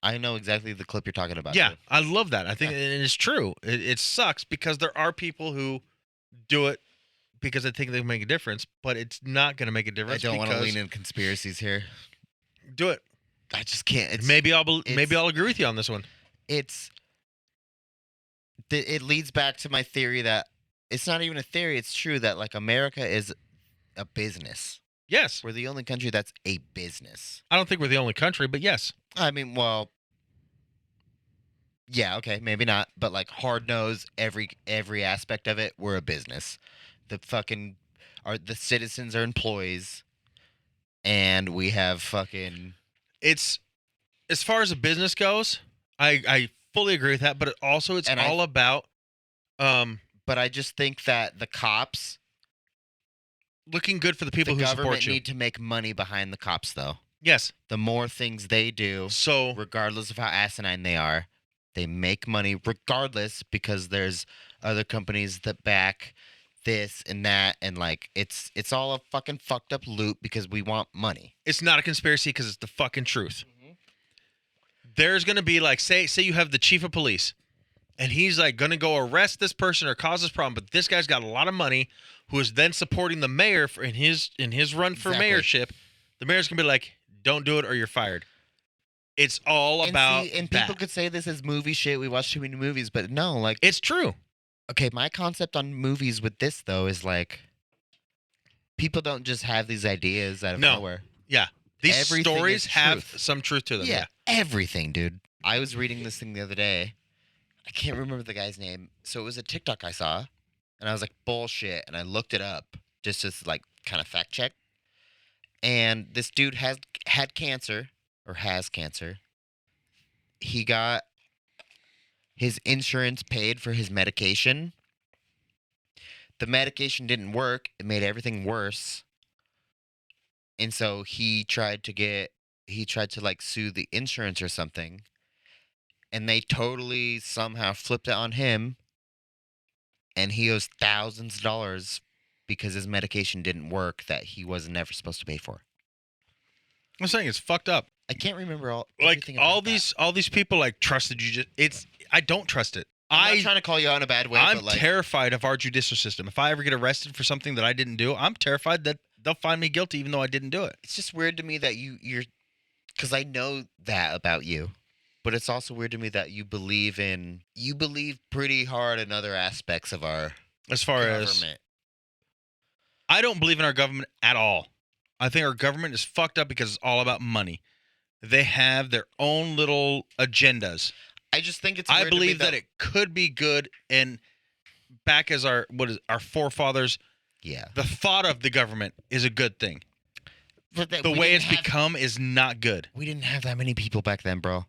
I know exactly the clip you're talking about. Yeah, too. I love that. I think Yeah. and it's true. It sucks because there are people who do it because they think they make a difference, but it's not going to make a I difference. don't want to because- lean in conspiracies here. Do it. I just can't. It's, Maybe I'll it's- agree with you on this one. it leads back to my theory that it's not even a theory. It's true that like America is a business. Yes, We're the only country that's a business. I don't think we're the only country, but yes, I mean, well, yeah, okay, maybe not, but like hard nose every aspect of it. We're a business. The citizens are employees, and we have fucking. it's as far as a business goes. I fully agree with that, but it's And all about But I just think that the cops, looking good for the people the who government support you. need to make money behind the cops, though. Yes. The more things they do, So regardless of how asinine they are, they make money regardless because there's other companies that back this and that, and like it's all a fucking fucked up loop because we want money. it's not a conspiracy because it's the fucking truth. There's gonna be like say you have the chief of police, and he's like gonna go arrest this person or cause this problem, but this guy's got a lot of money, who is then supporting the mayor in his run for Exactly. mayorship. The mayor's gonna be like, "Don't do it or you're fired." It's all about and that. people could say this is movie shit. We watch too many movies, but no, like It's true. okay, my concept on movies with this though is like people don't just have these ideas out of No. nowhere. Yeah, these Everything stories is have truth. some truth to them. Yeah, everything, dude. I was reading this thing the other day. I can't remember the guy's name. So it was a TikTok I saw, and I was like, bullshit. And I looked it up just to like kind of fact check. And this dude had cancer or has cancer. He got his insurance paid for his medication. The medication didn't work. It made everything worse. And so he tried to like sue the insurance or something. And they totally somehow flipped it on him. And he owes thousands of dollars because his medication didn't work that he was never supposed to pay for. I'm saying it's fucked up. I can't remember Like all these people like trusted you. I don't trust it. I'm not trying to call you out in a bad way. I'm but like, terrified of our judicial system. If I ever get arrested for something that I didn't do, I'm terrified that they'll find me guilty even though I didn't do it. It's just weird to me that you're, because I know that about you, but it's also weird to me that you believe pretty hard in other aspects of our As far as government. I don't believe in our government at all. I think our government is fucked up because it's all about money. They have their own little agendas. I just think it's. I weird to me believe that it could be good, and back as our forefathers. Yeah. The thought of the government is a good thing. But The way it's become is not good. We didn't have that many people back then, bro.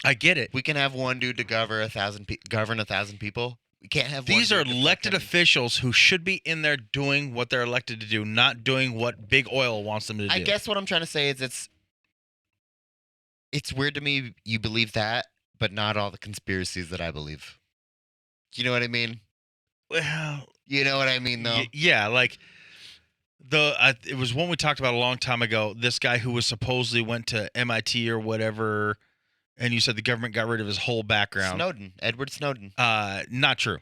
I get it. We can have one dude to govern 1,000 people. We can't have. These one are dude to elected fucking- officials who should be in there doing what they're elected to do, not doing what big oil wants them to do. I guess what I'm trying to say is it's weird to me you believe that, but not all the conspiracies that I believe. You know what I mean? Well, You know what I mean, though. yeah, like it was one we talked about a long time ago. This guy who was supposedly went to MIT or whatever, and you said the government got rid of his whole background. Edward Snowden. Not true,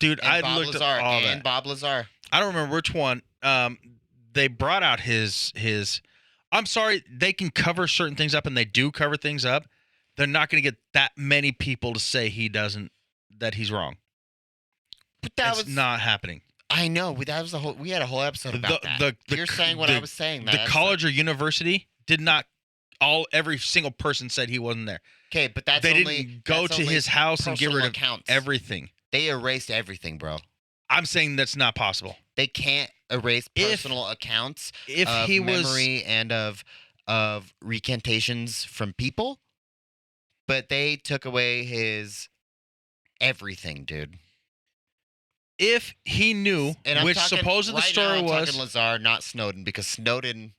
dude. And I Bob looked Lazar, at all and that. Bob Lazar. I don't remember which one. They brought out his. I'm sorry, they can cover certain things up, and they do cover things up. They're not going to get that many people to say that he's wrong. But that It's was not happening. I know. That was we had a whole episode about that. You're saying what I was saying. The college or university did not. Every single person said he wasn't there. Okay, but that's They only, didn't go that's to only his house and get rid personal of accounts. everything. They erased everything, bro. I'm saying that's not possible. They can't erase If- personal accounts If of he was memory and of recantations from people, but they took away his everything, dude. if he knew, And I'm which talking, supposedly the right story now I'm was, talking Lazar, not Snowden, because Snowden,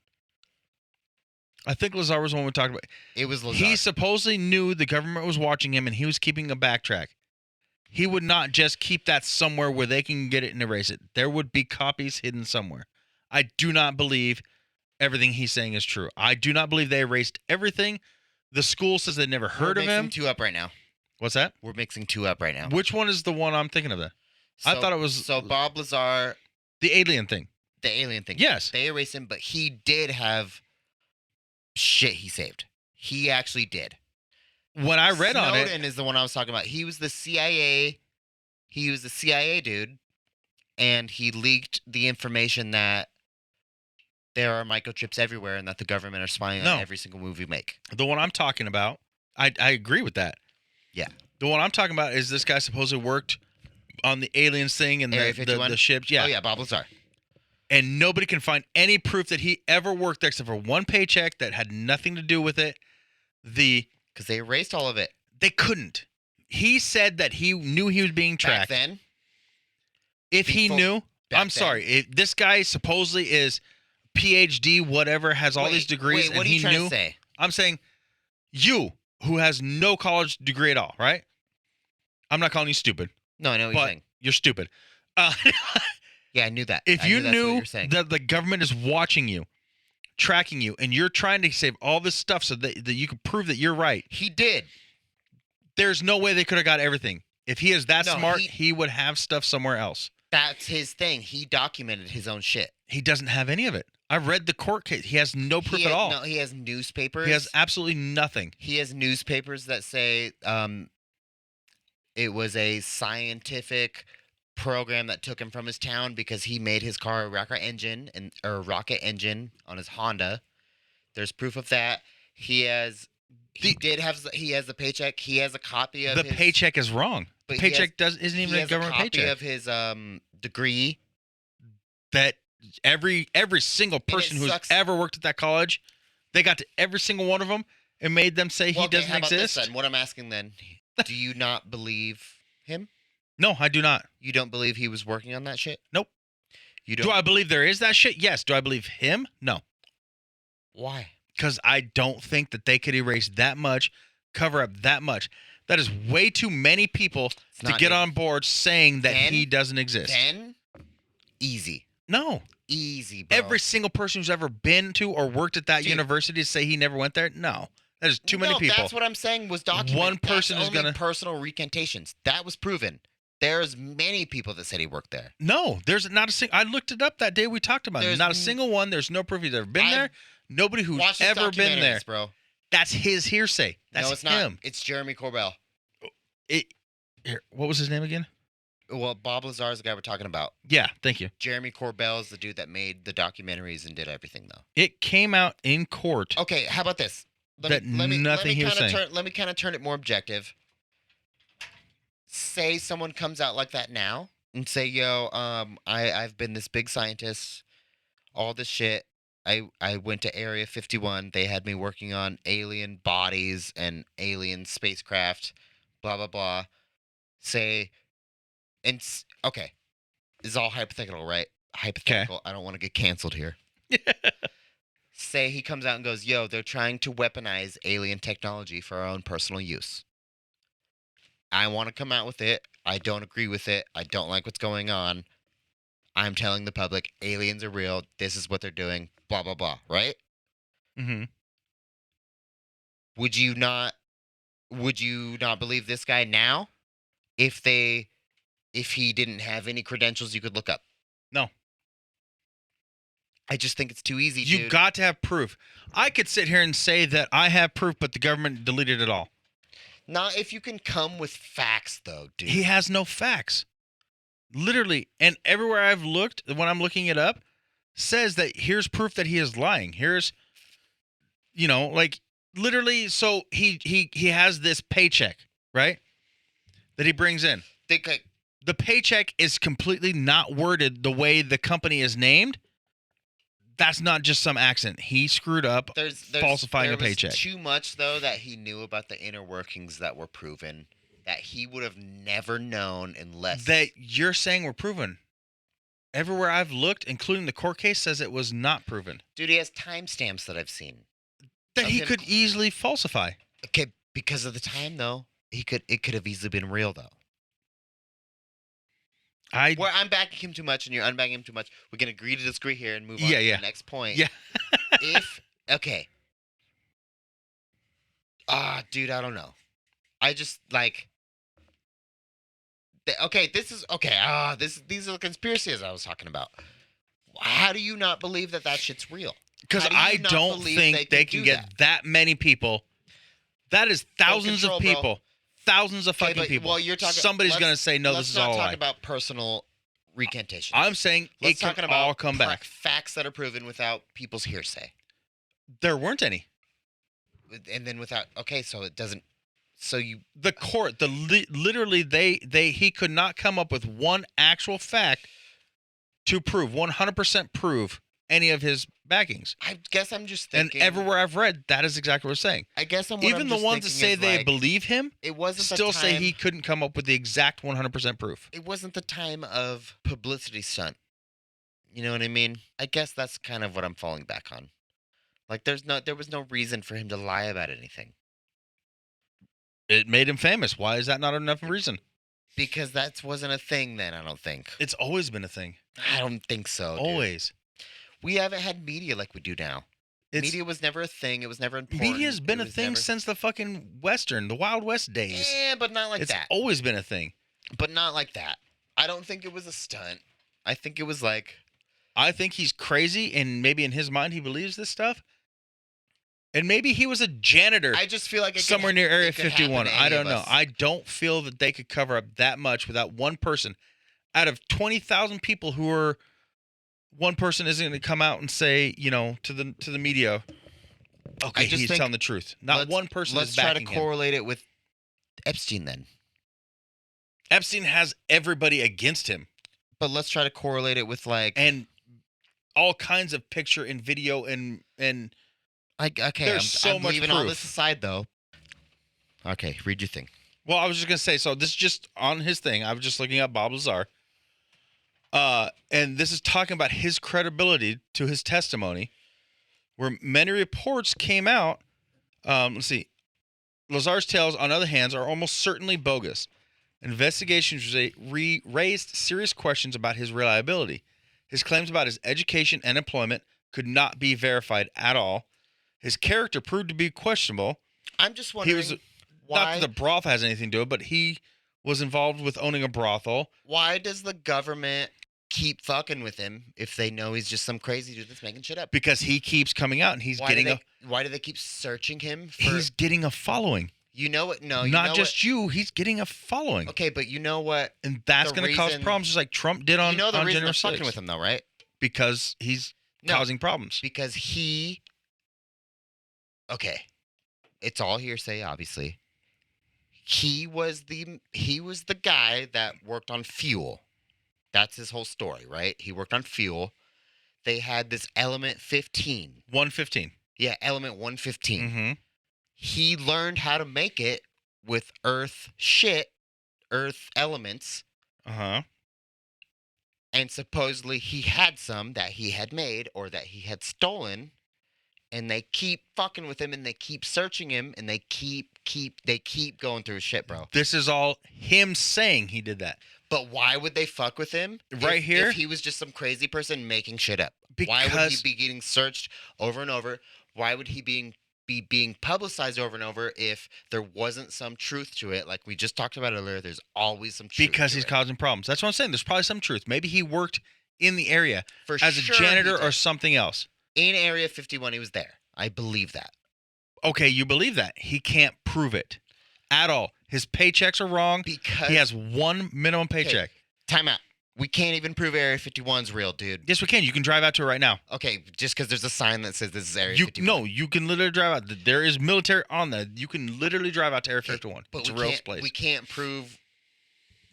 I think Lazar was the one we talked about. it was Lazar. He supposedly knew the government was watching him, and he was keeping a backtrack. He would not just keep that somewhere where they can get it and erase it. There would be copies hidden somewhere. I do not believe everything he's saying is true. I do not believe they erased everything. The school says they never heard We're of mixing him. two up right now. What's that? We're mixing two up right now. Which one is the one I'm thinking of? I thought it was so Bob Lazar, the alien thing. the alien thing. Yes. They erased him, but he did have shit he saved. He actually did. When I read on it, Snowden is the one I was talking about. He was the CIA. He was the CIA dude, and he leaked the information that there are microchips everywhere and that the government are spying No. on every single move we make. the one I'm talking about, I agree with that. Yeah. The one I'm talking about is this guy supposedly worked on the aliens thing and Area the 51? ships. Yeah. Oh, yeah, Bob Lazar. And nobody can find any proof that he ever worked there except for one paycheck that had nothing to do with it. Because they erased all of it. They couldn't. He said that he knew he was being Back tracked. then, If he before- knew, back I'm sorry. This guy supposedly is PhD, whatever, has all these degrees, Wait, what and are you he trying knew. to say? I'm saying you, who has no college degree at all, right? I'm not calling you stupid, No, I know what you're but saying. you're stupid. Uh, Yeah, I knew that. if I you that's what knew you're saying. that the government is watching you, tracking you, and you're trying to save all this stuff so that you can prove that you're right, He did. there's no way they could have got everything. If he is that No, smart, he- he would have stuff somewhere else. That's his thing. He documented his own shit. He doesn't have any of it. I read the court case. He has no proof He at has- all. No, he has newspapers. He has absolutely nothing. He has newspapers that say it was a scientific program that took him from his town because he made his car a rocket engine on his Honda. There's proof of that. He has He has the paycheck. He has a copy of The his paycheck is wrong. The but he paycheck isn't he even a has government copy paycheck. of his degree. That every single person who's sucks. ever worked at that college, they got to every single one of them and made them say he doesn't how about this exist. then? What I'm asking then, do you not believe him? No, I do not. You don't believe he was working on that shit? Nope. You don't. Do I believe there is that shit? Yes. Do I believe him? No. Why? Because I don't think that they could erase that much, cover up that much. That is way too many people to get on board saying that he doesn't exist. Then, easy. No. Easy, bro. Every single person who's ever been to or worked at that university to say he never went there? No. That is too many people. That's what I'm saying was documented. One person That's is going to... personal recantations. That was proven. There's many people that said he worked there. No, there's not a single... I looked it up that day we talked about it. Not a single one. There's no proof he's ever been there. Nobody who's ever been there. Bro. That's his hearsay. That's no, it's him. Not. It's Jeremy Corbell. What was his name again? Well, Bob Lazar is the guy we're talking about. Yeah, thank you. Jeremy Corbell is the dude that made the documentaries and did everything, though. It came out in court. Okay, how about this? Let me kind of turn it more objective. Say someone comes out like that now and say, "Yo, I've been this big scientist, all this shit. I went to Area 51. They had me working on alien bodies and alien spacecraft, blah blah blah." Say, okay, this is all hypothetical, right? Hypothetical. I don't want to get canceled here. Say he comes out and goes, "Yo, they're trying to weaponize alien technology for our own personal use. I want to come out with it. I don't agree with it. I don't like what's going on. I'm telling the public, aliens are real. This is what they're doing. Blah, blah, blah." Right? Mm-hmm. Would you not believe this guy now if he didn't have any credentials you could look up? No. I just think it's too easy, dude. You got to have proof. I could sit here and say that I have proof, but the government deleted it all. Not if you can come with facts, though, dude. He has no facts. Literally, and everywhere I've looked, when I'm looking it up, says that here's proof that he is lying. Here's, like, literally, so he has this paycheck, right? That he brings in. The paycheck is completely not worded the way the company is named. That's not just some accent. He screwed up falsifying a paycheck. There was too much, though, that he knew about the inner workings that were proven that he would have never known unless... That you're saying were proven. Everywhere I've looked, including the court case, says it was not proven. Dude, he has timestamps that I've seen. That he could easily falsify. Okay, because of the time, though, it could have easily been real, though. I'm backing him too much and you're unbacking him too much. We can agree to disagree here and move on to the next point. Yeah. Okay. Dude, I don't know. I just like. These are the conspiracies I was talking about. How do you not believe that shit's real? Because I don't think they can get that many people. That is thousands of people. Bro. Thousands of fucking people. Well, you're talking. Somebody's going to say, no, this is all a lie. Let's not talk about personal recantations. I'm saying it can all come back. Facts that are proven without people's hearsay. There weren't any. And then without... Okay, so it doesn't... So you... The court, literally, he could not come up with one actual fact to prove, 100% prove any of his backings. I guess I'm just thinking... And everywhere I've read, that is exactly what it's saying. I guess even the ones that say they believe him it wasn't still say he couldn't come up with the exact 100% proof. It wasn't the time of publicity stunt. You know what I mean? I guess that's kind of what I'm falling back on. Like, there was no reason for him to lie about anything. It made him famous. Why is that not enough reason? Because that wasn't a thing then, I don't think. It's always been a thing. I don't think so, Always. Dude. We haven't had media like we do now. Media was never a thing. It was never important. Media's been a thing since the fucking Western, the Wild West days. Yeah, but not like that. It's always been a thing. But not like that. I don't think it was a stunt. I think it was like... I think he's crazy, and maybe in his mind he believes this stuff. And maybe he was a janitor. I just feel like somewhere near Area 51. I don't know. I don't feel that they could cover up that much without one person. Out of 20,000 people who are... One person isn't going to come out and say, to the media, Okay, just he's think telling the truth. Not one person Let's is try to backing him. correlate it with Epstein then. Epstein has everybody against him. But let's try to correlate it with like And all kinds of picture and video and there's so I'm much leaving all proof. this aside though. Okay, read your thing. Well, I was just gonna say, so this is just on his thing. I was just looking at Bob Lazar. And this is talking about his credibility to his testimony, where many reports came out. Let's see. Lazar's tales, on other hands, are almost certainly bogus. Investigations raised serious questions about his reliability. His claims about his education and employment could not be verified at all. His character proved to be questionable. I'm just wondering Not why that the brothel has anything to do it, but he was involved with owning a brothel. why does the government keep fucking with him if they know he's just some crazy dude that's making shit up? Because he keeps coming out and Why do they keep searching him for he's getting a following. You know what? No, you Not know just you, he's getting a following. Okay, but you know what? And that's The going to cause reason- problems just like Trump did on You know the reason January they're fucking 6th. with him though, right? Because he's No. causing problems. Because okay, it's all hearsay, obviously. He was the guy that worked on fuel. That's his whole story, right? He worked on fuel. They had this element 15. 115. Yeah, element 115. Mm-hmm. He learned how to make it with earth elements, Uh-huh. and supposedly he had some that he had made or that he had stolen, and they keep fucking with him and they keep searching him and they keep going through his shit, bro. This is all him saying he did that. But why would they fuck with him? Right here? If he was just some crazy person making shit up. Why would he Because- be getting searched over and over? Why would he be being publicized over and over if there wasn't some truth to it? Like we just talked about earlier, there's always some truth Because to he's it. causing problems. That's what I'm saying. There's probably some truth. Maybe he worked in the area For as a sure he janitor or did. something else. In Area 51, he was there. I believe that. Okay, you believe that. He can't prove it at all. His paychecks are wrong. Because He has one minimum paycheck. time out. We can't even prove Area 51's real, dude. Yes, we can. You can drive out to it right now. Okay, just because there's a sign that says this is Area You 51. no, you can literally drive out. There is military on that. You can literally drive out to Area 51. But It's a we real can't, place. we can't prove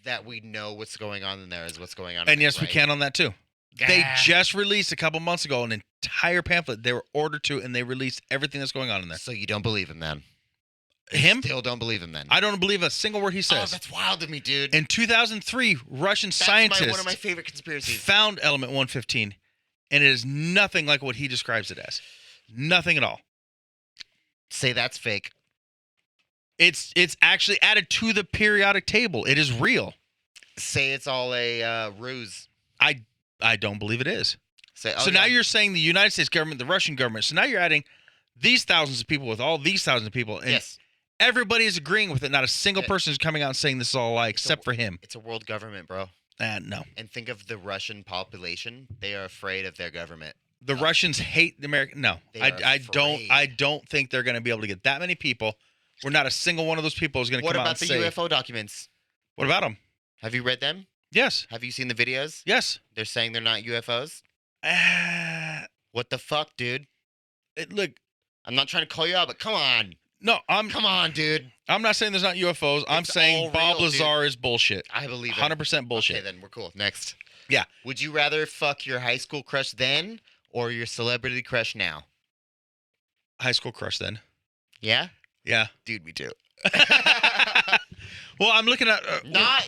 that we know what's going on in there is what's going on. And in there, yes, we right? can on that too. They Gah. just released a couple months ago an entire pamphlet. They were ordered to, and they released everything that's going on in there. So you don't believe him then? Him? Still don't believe him then? I don't believe a single word he Oh, says. that's wild to me, dude. In 2003, Russian That's scientists one of my favorite conspiracies. found element 115, and it is nothing like what he describes it as. Nothing at all. Say that's fake. It's actually added to the periodic table. It is real. Say it's all a ruse. I don't believe it is. Say, So now you're saying the United States government, the Russian government. So now you're adding these thousands of people with all these thousands of people, and yes, everybody is agreeing with it. Not a single Yeah. person is coming out and saying this is all a lie, except for him. it's a world government, bro. No. And think of the Russian population. They are afraid of their government. The Russians hate the American. No, They I are don't. afraid. I don't think they're going to be able to get that many people. Where not a single one of those people is going to What come out about and the say. UFO documents? What about them? Have you read them? Yes. Have you seen the videos? Yes. They're saying they're not UFOs. Uh, What the fuck, dude? look, I'm not trying to call you out, but come on. no, I'm Come on, dude. not saying there's not UFOs. I'm It's saying all Bob real, dude. Lazar is bullshit. I believe it. 100% bullshit. Okay, then we're cool. Next. Yeah. Would you rather fuck your high school crush then or your celebrity crush now? High school crush then. Yeah? Yeah. Dude, me too. Well, I'm looking at. Not.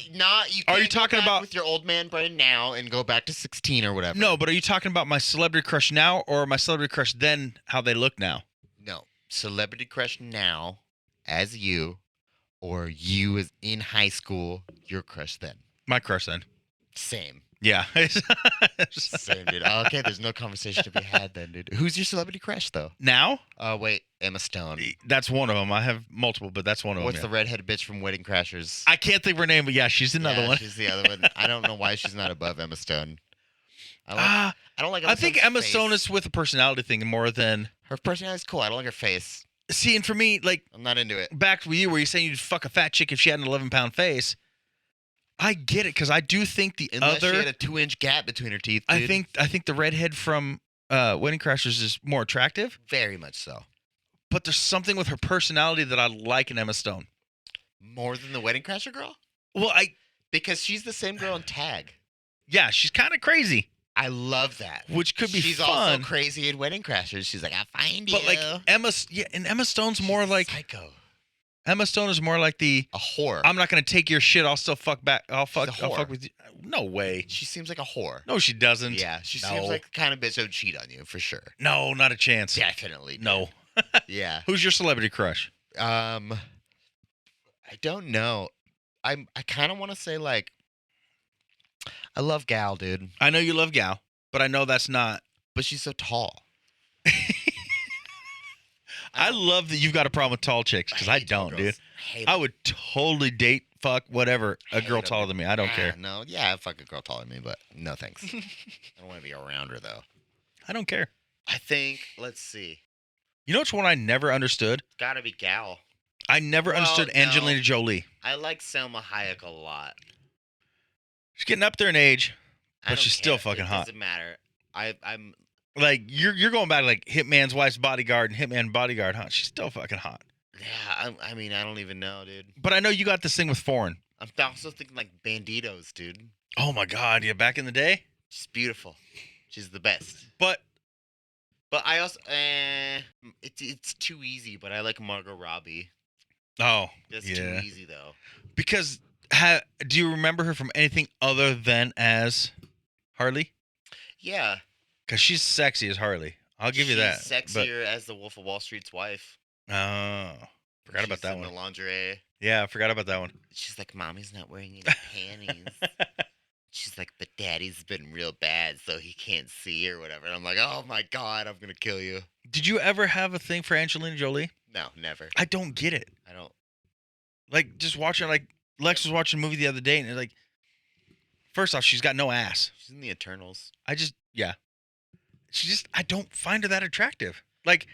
You. Are you can't go talking back about- with your old man brain now and go back to 16 or whatever? No, but are you talking about my celebrity crush now or my celebrity crush then? How they look now? No. Celebrity crush now, as you, or you as in high school, your crush then. My crush then. Same. Yeah. Same, dude. Oh, okay, there's no conversation to be had then, dude. Who's your celebrity crush though? Now? Oh wait, Emma Stone. That's one of them. I have multiple, but that's one of What's them. the redheaded bitch from Wedding Crashers? I can't think of her name, but yeah, she's another Yeah, one. She's the other one. I don't know why she's not above Emma Stone. Ah, I don't like. I think Emma Stone's Stone face. is with a personality thing more than. Her personality's cool. I don't like her face. See, and for me, like I'm not into it. back with you, where you're saying you'd fuck a fat chick if she had an 11-pound face. I get it because I do think the Unless she other. had a 2-inch gap between her teeth. Dude. I think the redhead from Wedding Crashers is more attractive. very much so. but there's something with her personality that I like in Emma Stone. More than the Wedding Crasher girl? Well, Because she's the same girl in Tag. yeah, she's kind of crazy, I love that. which could be She's fun. also crazy in Wedding Crashers. She's like, I'll find you. But like Emma Stone's more She's a like psycho. Emma Stone is more like the A whore. I'm not gonna take your shit. I'll still fuck back. I'll fuck whore. with you. No way. She seems like a whore. No, she doesn't. Yeah, she No. seems like the kind of bitch that would cheat on you for sure. No, not a chance. Definitely. No. Yeah. Who's your celebrity crush? I don't know. I kind of want to say like I love Gal, dude, I know you love Gal, but I know that's not. but she's so tall. I love that you've got a problem with tall chicks because I hate tall don't, girls. dude. Hate I 'em. would totally date, fuck, whatever, a Hate girl 'em, taller dude. than me. I don't care. No, yeah, I fuck a girl taller than me, but no thanks. I don't want to be around her though. I don't care. I think let's see. You know which one I never understood? Gotta be Gal. I never Well, understood no. Angelina Jolie. I like Selma Hayek a lot. She's getting up there in age, I but don't she's still care. fucking It hot. doesn't matter. I'm Like you're going back like Hitman's Wife's Bodyguard and Hitman Bodyguard, huh? She's still fucking hot. yeah. I mean, I don't even know, dude. But I know you got this thing with foreign. I'm also thinking like Banditos, dude. Oh my god, yeah, back in the day. She's beautiful. She's the best. But But I also, it's too easy. But I like Margot Robbie. oh That's yeah, too easy though. because do you remember her from anything other than as Harley? Yeah, Because she's sexy as Harley. I'll give you that. She's sexier as the Wolf of Wall Street's wife. Oh, forgot about She's that in one. The lingerie. Yeah, I forgot about that one. She's like, "Mommy's not wearing any panties." She's like, "But Daddy's been real bad, so he can't see or whatever." And I'm like, "Oh my god, I'm gonna kill you." Did you ever have a thing for Angelina Jolie? No, never. I don't get it. I don't. Like just watching, like Lex was watching a movie the other day, and like, first off, she's got no ass. She's in the Eternals. I don't find her that attractive. Like,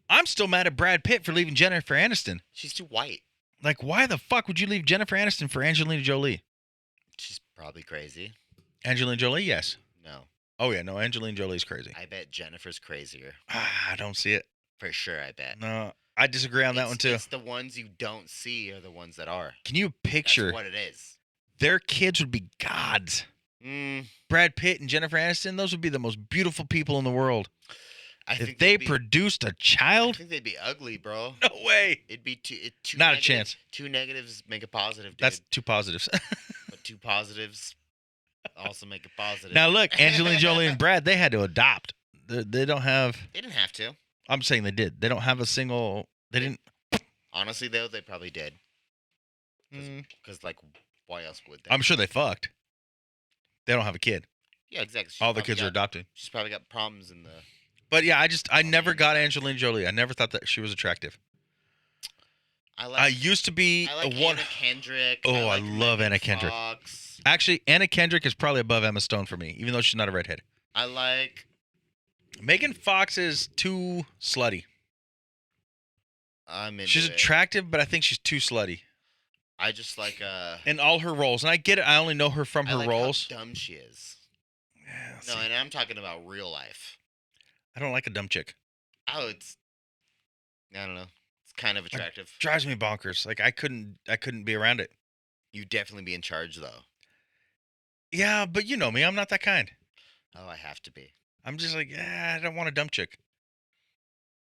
I'm still mad at Brad Pitt for leaving Jennifer Aniston. She's too white. Like, why the fuck would you leave Jennifer Aniston for Angelina Jolie? She's probably crazy. Angelina Jolie, yes. No, Oh yeah, no, Angelina Jolie's crazy. I bet Jennifer's crazier. I don't see it. For sure, I bet. No, I disagree on that one too. It's the ones you don't see are the ones that are. Can you picture That's what it is. their kids would be gods? Mm, Brad Pitt and Jennifer Aniston, those would be the most beautiful people in the world. I If think they they'd be, produced a I child, think they'd be ugly, bro. no way. It'd be two Not a negatives- chance. Two negatives make a positive, dude. That's two positives. But two positives also make a positive. Now look, Angelina Jolie and Brad, they had to adopt. They don't have. They didn't have to. I'm saying they did. They don't have a single. They didn't. Honestly, though, they probably did. Mm, Because, like, why else would they? I'm sure they fucked. They don't have a kid. Yeah, exactly. She's All the probably kids are got- adopted. She's probably got problems in the. But yeah, I never man. got Angelina Jolie. I never thought that she was attractive. I used to be I like a one. Anna Kendrick. Oh, I like love Megan Anna Kendrick. Fox. Actually, Anna Kendrick is probably above Emma Stone for me, even though she's not a redhead. I like. Megan Fox is too slutty. I'm into She's it. attractive, but I think she's too slutty I just like in all her roles. And I get it. I only know her from I her like roles. how dumb she is. Yeah, No, see, and I'm talking about real life. I don't like a dumb chick. Oh, it's. I don't know. It's kind of attractive. Drives me bonkers. Like I couldn't be around it. You'd definitely be in charge, though. Yeah, but you know me. I'm not that kind. Oh, I have to be. I'm just like, I don't want a dumb chick.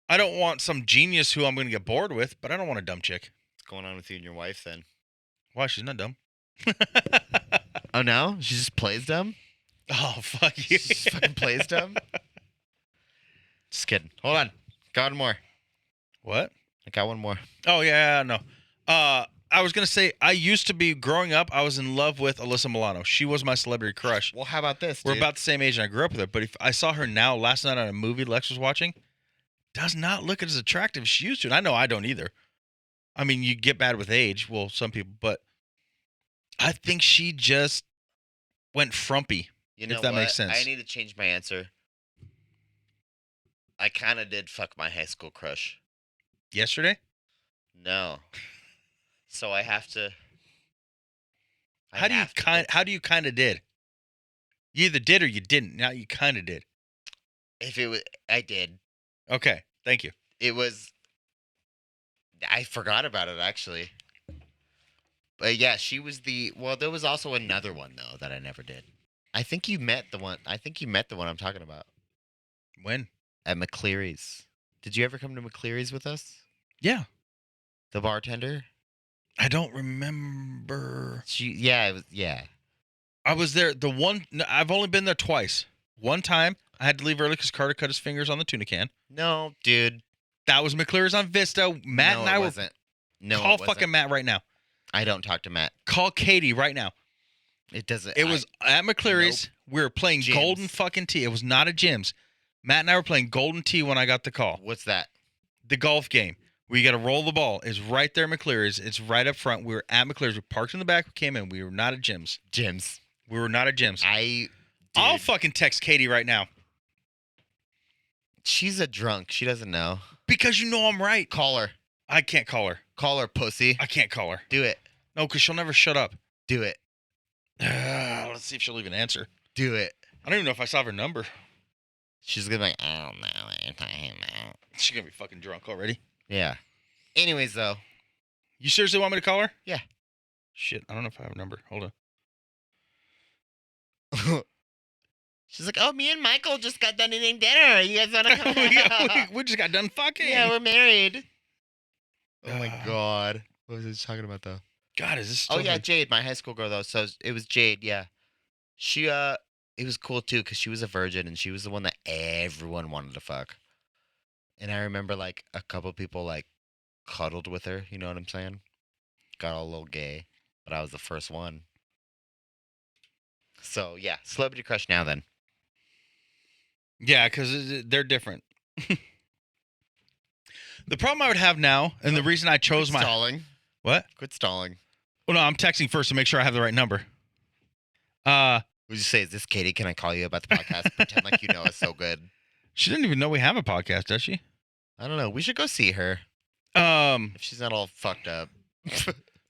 I don't want some genius who I'm going to get bored with, but I don't want a dumb chick. What's going on with you and your wife then? Why? She's not dumb. Oh no, she just plays dumb. Oh, fuck She you. just fucking plays dumb. Just kidding. Hold on. Got one more. What? I got one more. Oh, yeah, no. I was going to say, I used to be, growing up, I was in love with Alyssa Milano. She was my celebrity crush. Well, how about this? We're dude? about the same age, and I grew up with her. But if I saw her now, last night on a movie Lex was watching, does not look as attractive as she used to. And I know I don't either. I mean, you get bad with age. Well, some people. But I think she just went frumpy. You know if that what? makes sense. I need to change my answer. I kind of did fuck my high school crush. Yesterday? No. So I have to. How do you kind of did? You either did or you didn't. Now you kind of did. If it was, I did. Okay. Thank you. It was I forgot about it actually. But yeah, she was well, there was also another one though that I never did. I think you met the one I'm talking about When? at McCleary's. Did you ever come to McCleary's with us? Yeah. The bartender? I don't remember. Yeah. I was there. I've only been there twice. One time, I had to leave early because Carter cut his fingers on the tuna can. No, dude. That was McCleary's on Vista. Matt no, and I it were. wasn't. No, Call it wasn't. fucking Matt right now. I don't talk to Matt. Call Katie right now. It doesn't. It was at McCleary's. Nope. We were playing Jim's. Golden fucking Tee. It was not at Jim's. Matt and I were playing Golden Tee when I got the call. What's that? The golf game where you got to roll the ball is right there at McCleary's. It's right up front. We were at McCleary's. We parked in the back. We came in. We were not at Jim's. Jim's. We were not at Jim's. I'll Dude, fucking text Katie right now. she's a drunk. She doesn't know. Because you know I'm right. Call her. I can't call her. Call her, pussy. I can't call her. Do it. No, because she'll never shut up. Do it. Let's see if she'll even answer. Do it. I don't even know if I saw her number. She's gonna be like, I don't know what you're talking about. She's going to be fucking drunk already. Yeah. Anyways, though. You seriously want me to call her? Yeah. Shit, I don't know if I have a number. Hold on. She's like, oh, me and Michael just got done eating dinner. You guys wanna come? we just got done fucking. Yeah, we're married. Oh my Uh, god. What was I talking about though? God, is this Oh still yeah, like- Jade, my high school girl though. So it was Jade, yeah. She it was cool too because she was a virgin and she was the one that everyone wanted to fuck. And I remember like a couple people like cuddled with her, you know what I'm saying? Got all a little gay, but I was the first one. So yeah, celebrity crush now then. Yeah, because they're different. The problem I would have now, and the reason I chose Quit my... stalling. What? Quit stalling. Well, no, I'm texting first to make sure I have the right number. Would you say, is this Katie? Can I call you about the podcast? Pretend like you know us so good. She didn't even know we have a podcast, does she? I don't know. We should go see her Um, if she's not all fucked up.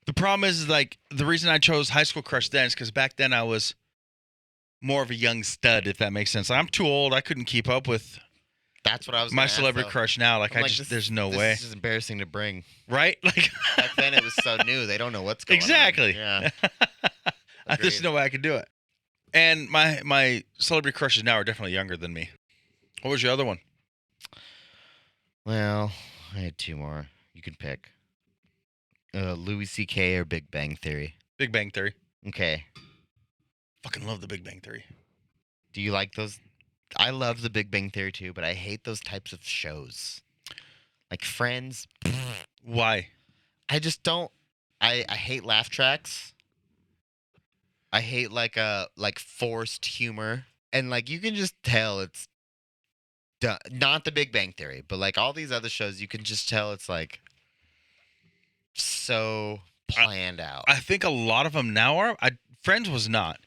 the problem is like the reason I chose High School Crush then is because back then I was more of a young stud, if that makes sense. I'm too old. I couldn't keep up with That's what I was. my gonna ask, celebrity though. crush now. Like I'm there's no this way, is just embarrassing to bring. right? Like Back then it was so new. They don't know what's going exactly. on. Yeah. There's Agreed. no way I could do it. And my celebrity crushes now are definitely younger than me. What was your other one? Well, I had two more. You could pick. Louis C.K. or Big Bang Theory. Big Bang Theory. Okay. Fucking love the Big Bang Theory. Do you like those? I love the Big Bang Theory too, but I hate those types of shows. Like Friends. Why? I just don't. I hate laugh tracks. I hate like forced humor, and like you can just tell it's done. Not the Big Bang Theory, but like all these other shows, you can just tell it's like so planned out. I think a lot of them now are. Friends was not.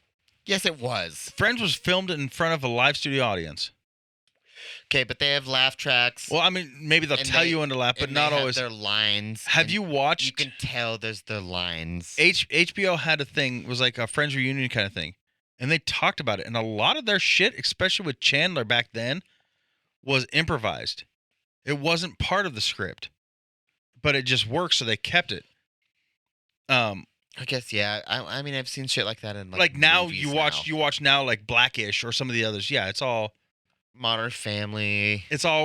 Yes, it was. Friends was filmed in front of a live studio audience. Okay, but they have laugh tracks. Well, I mean, maybe they'll And tell they- you when to laugh, but and they not have always. their lines. Have and you watched? You can tell there's their lines. HBO had a thing, was like a Friends reunion kind of thing, and they talked about it. And a lot of their shit, especially with Chandler back then, was improvised. It wasn't part of the script, but it just worked, so they kept it. I guess yeah. I mean I've seen shit like that in Like now movies you watch now like Blackish or some of the others. Yeah, it's all Modern Family.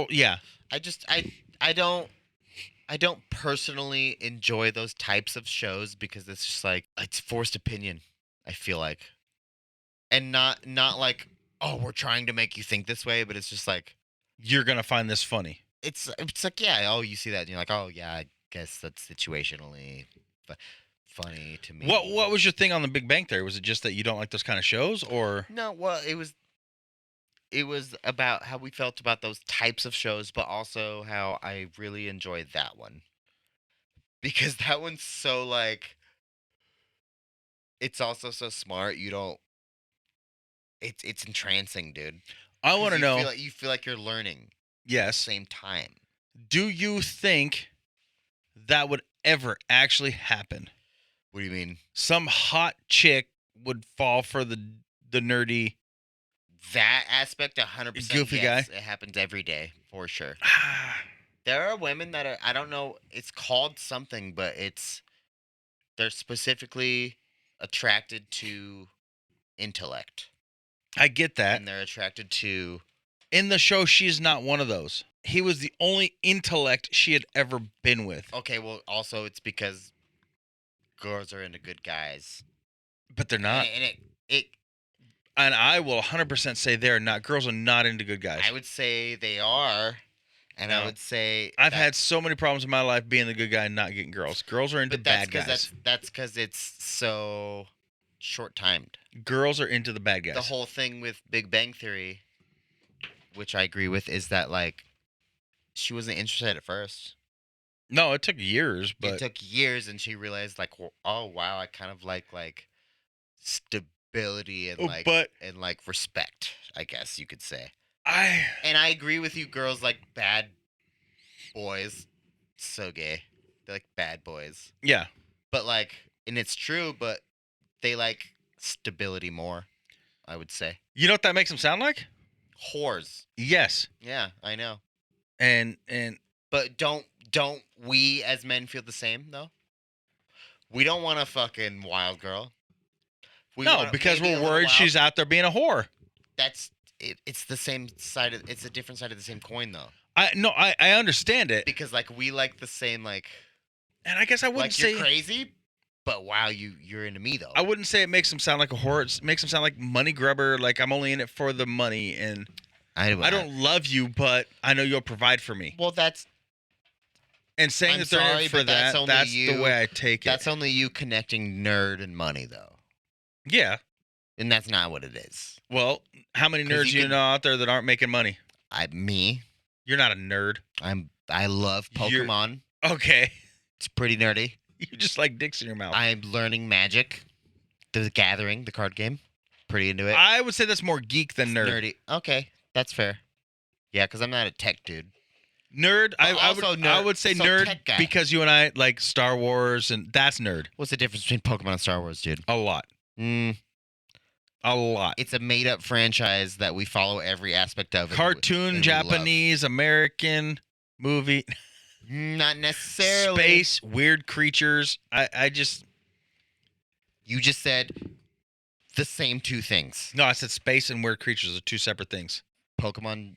yeah. I don't personally enjoy those types of shows because it's just like it's forced opinion, I feel like. And not like, oh, we're trying to make you think this way, but it's just like You're gonna find this funny. it's like, yeah, oh, you see that and you're like, oh yeah, I guess that's situationally funny to me. What was your thing on the Big Bang Theory? Was it just that you don't like those kind of shows, or No, well, it was about how we felt about those types of shows, but also how I really enjoyed that one. Because that one's so like it's also so smart, you don't it's entrancing, dude. I 'Cause want to you know? you feel like you're learning at the Yes. same time. Do you think that would ever actually happen? What do you mean? Some hot chick would fall for the nerdy. That aspect 100% Goofy yes, guy? it happens every day, for sure. There are women that are, I don't know, it's called something, but they're specifically attracted to intellect. I get that. And they're attracted to, In the show, she's not one of those. He was the only intellect she had ever been with. okay, well, also it's because girls are into good guys. But they're not. And it And I will 100% say they're not. Girls are not into good guys. I would say they are, and I No. would say I've had so many problems in my life being the good guy and not getting girls. Girls are into but that's bad because guys. that's because it's so short-timed. Girls are into the bad guys. The whole thing with Big Bang Theory, which I agree with, is that like she wasn't interested at first. No, it took years, but It took years, and she realized like, oh wow, I kind of like stability and like respect, I guess you could say. And I agree with you, girls like bad boys. So gay. They're like bad boys. yeah. But like, and it's true, but they like stability more, I would say. You know what that makes them sound like? Whores. Yes. Yeah, I know. And But don't we as men feel the same though? We don't want a fucking wild girl. because maybe a we're little worried wild. she's out there being a whore. It's the same side of, it's a different side of the same coin though. I understand it. Because like we like the same like And I guess I wouldn't like say you're crazy, but wow, you're into me though. I wouldn't say it makes them sound like a whore. It makes them sound like money grubber, like I'm only in it for the money and I don't love you, but I know you'll provide for me. Well, that's And saying I'm that they're in sorry, it for but that's that, only that's you. the way I take it. That's only you connecting nerd and money though. Yeah. And that's not what it is. Well, how many 'Cause nerds you do you could- know out there that aren't making money? Me. You're not a nerd. I love You're- Pokemon. Okay. It's pretty nerdy. You just like dicks in your mouth. I'm learning Magic, the Gathering, the card game. Pretty into it. I would say that's more geek than nerd. Nerdy. Okay, that's fair. Yeah, because I'm not a tech dude. Nerd, I also I would say so nerd tech guy. because you and I like Star Wars, and that's nerd. What's the difference between Pokemon and Star Wars, dude? A lot. A lot. It's a made-up franchise that we follow every aspect of. Cartoon, and we love. Japanese, American movie, Not necessarily. space, weird creatures. I just You just said the same two things. no. I said space and weird creatures are two separate things. Pokemon.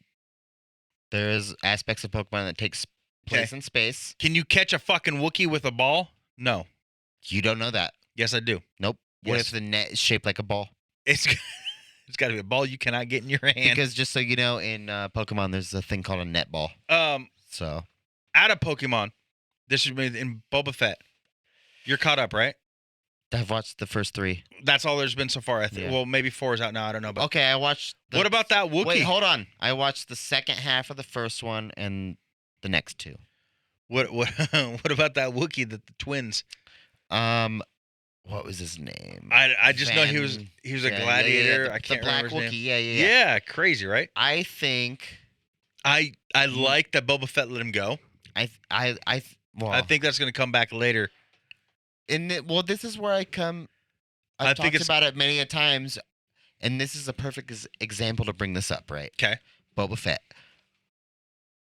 There is aspects of Pokemon that takes place Okay. in space. Can you catch a fucking Wookiee with a ball? No. You don't know that. Yes, I do. Nope. What Yes. if the net is shaped like a ball? It's it's got to be a ball you cannot get in your hand. Because just so you know, in Pokemon, there's a thing called a net ball. So Out of Pokemon, this would be in Boba Fett. You're caught up, right? I've watched the first 3. That's all there's been so far. I think. Yeah. Well, maybe 4 is out now. I don't know. But Okay, I watched. what about that Wookiee? Wait, hold on. I watched the second half of the first one and the next 2. What what about that Wookiee that the twins? What was his name? I just know he was a Yeah, gladiator. the, I can't the black remember his Wookiee. name. Yeah. Yeah, crazy, right? I think I like that Boba Fett let him go. well, I think that's going to come back later. well, this is where I come. I I've think talked it's- about it many a times, and this is a perfect example to bring this up, right? Okay. Boba Fett.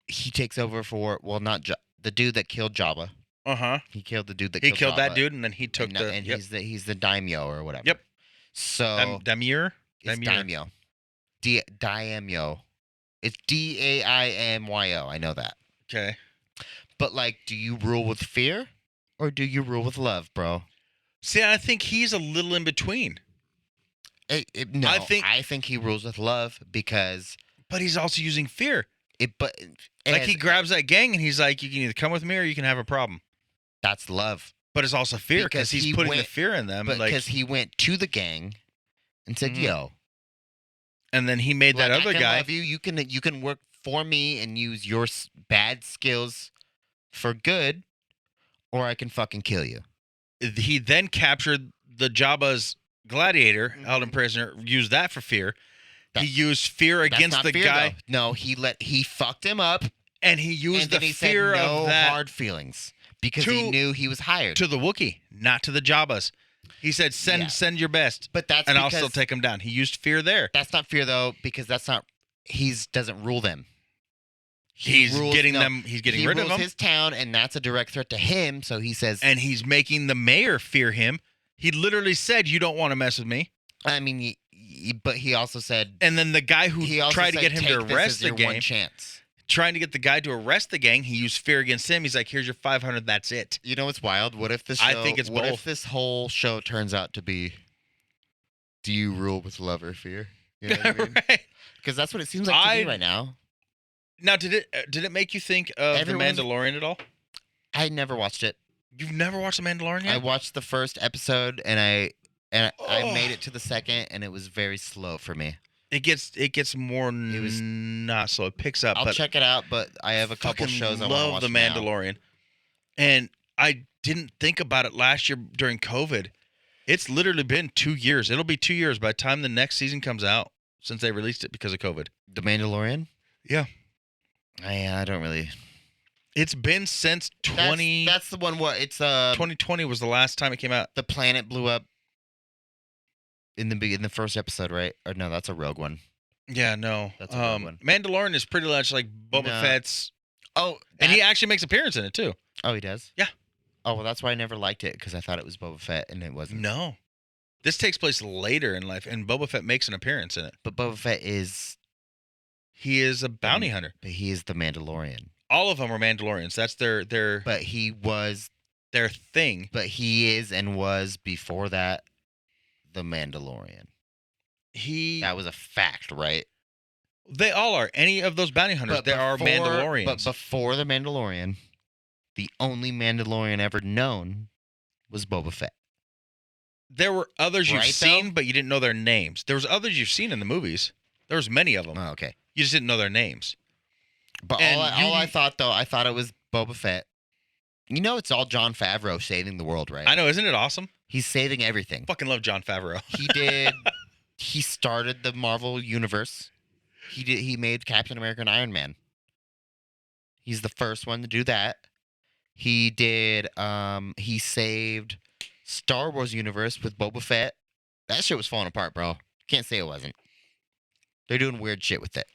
He takes over for not the dude that killed Jabba. Uh-huh. He killed the dude that He killed that Jabba, dude, and then he took and yep. he's the daimyo or whatever. Yep. So Damir? it's Daimyo. daimyo. Daimyo. It's Daimyo. I know that. Okay. But like, do you rule with fear or do you rule with love, bro? See, I think he's a little in between. No, I I think- think he rules with love because But he's also using fear. But Like he grabs that gang and he's like, you can either come with me or you can have a problem. that's love. But it's also fear because Because he's he putting the went- fear in them. But Like, because he went to the gang and said, Mhm. "Yo, and then he made that like, other I can guy. love you. You can work for me and use your bad skills for good, or I can fucking kill you." He then captured the Jabba's gladiator, held Mm-hmm. him prisoner, used that for fear. He That- used fear That's against not the fear, guy, though. No, he fucked him up, and he used and the then he fear said no of that hard feelings because he to- knew he was hired. to the Wookiee, not to the Jabbas. He said, "Send Yeah. send your best, But that's and I'll because still take him down." He used fear there. that's not fear though, because that's not doesn't rule them. He's getting he rid of rules them, his town, and that's a direct threat to him. So he says, and he's making the mayor fear him. He literally said, "You don't want to mess with me." I mean, but he also said, And then the guy who he also tried to said, get him to "Take this arrest as the your one gang, chance." trying to get the guy to arrest the gang, he used fear against him. He's like, "Here's your 500. That's it." You know what's wild? What if this show, I think it's what both. if this whole show turns out to be, do you rule with love or fear? You know what I mean? Right. Because that's what it seems like to me right now. Now, did it make you think of Everyone's- The Mandalorian at all? I never watched it. You've never watched The Mandalorian yet? I watched the first episode, and I Oh. made it to the second, and it was very slow for me. It gets more was- not slow. It picks up. I'll but check it out, but I have a couple fucking shows I want to love watch The now. Mandalorian, and I didn't think about it last year during COVID. It's literally been 2 years. It'll be 2 years by the time the next season comes out since they released it because of COVID. The Mandalorian? Yeah. I don't really. It's been since 2020 That's the one. What it's was the last time it came out. the planet blew up in the first episode, right? Or no, that's a Rogue One. Yeah, no. That's a good one. Mandalorian is pretty much like Boba No. Fett's, Oh, and he actually makes an appearance in it too. Oh, he does. Yeah. Oh well, that's why I never liked it because I thought it was Boba Fett and it wasn't. No. This takes place later in life, and Boba Fett makes an appearance in it. But Boba Fett is, He is a bounty hunter. but he is the Mandalorian. All of them are Mandalorians. That's their But he was, their thing. but he is and was before that the Mandalorian. That was a fact, right? They all are. Any of those bounty hunters, there are Mandalorians. But before the Mandalorian, the only Mandalorian ever known was Boba Fett. There were others you've Right, seen, though? but you didn't know their names. There was others you've seen in the movies. There was many of them. Oh, okay. You just didn't know their names. But And all I thought, though, I thought it was Boba Fett. You know, it's all Jon Favreau saving the world, right? I know, isn't it awesome? He's saving everything. Fucking love Jon Favreau. He did. He started the Marvel universe. He made Captain America and Iron Man. He's the first one to do that. He did. He saved Star Wars universe with Boba Fett. That shit was falling apart, bro. Can't say it wasn't. They're doing weird shit with it.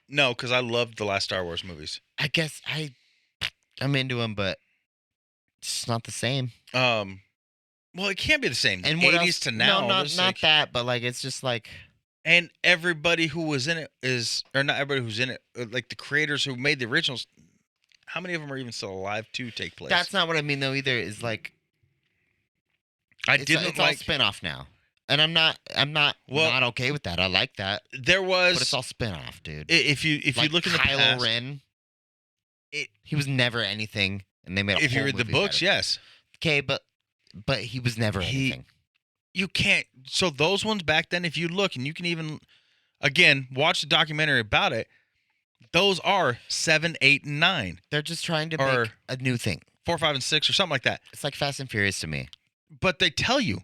No, because I loved the last Star Wars movies. I guess I'm into them, but it's not the same. Well, it can't be the same. And The what 80s else? to now. No, not there's like- that, but like it's just like And everybody who was in it is, or not everybody who's in it, like the creators who made the originals, how many of them are even still alive to take place? that's not what I mean though either. Is like it's didn't all like. spin-off now. And I'm not Well- not okay with that. I like that. There was. But it's all spin-off, dude. If you Like look in the Kylo past, Ren, he was never anything, and they made a if you whole read the movie books, about it. yes, Okay, but he was never anything. you can't. So those ones back then, if you look, and you can even, again, watch the documentary about it. Those are 7, 8, and 9, They're just trying to Or- make a new thing. 4, 5, and 6, or something like that. It's like Fast and Furious to me. But they tell you,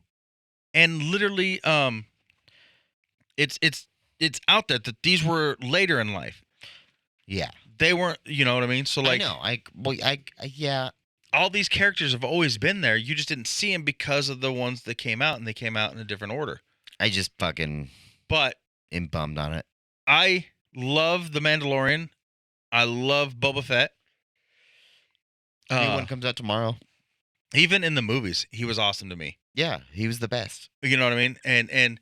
and literally, it's out there that these were later in life. Yeah, They weren't, you know what I mean? So like, I know. Yeah. all these characters have always been there. You just didn't see them because of the ones that came out, and they came out in a different order. I just fucking But am bummed on it. I love The Mandalorian. I love Boba Fett. New one comes out tomorrow. Even in the movies, he was awesome to me. Yeah, he was the best. You know what I mean? And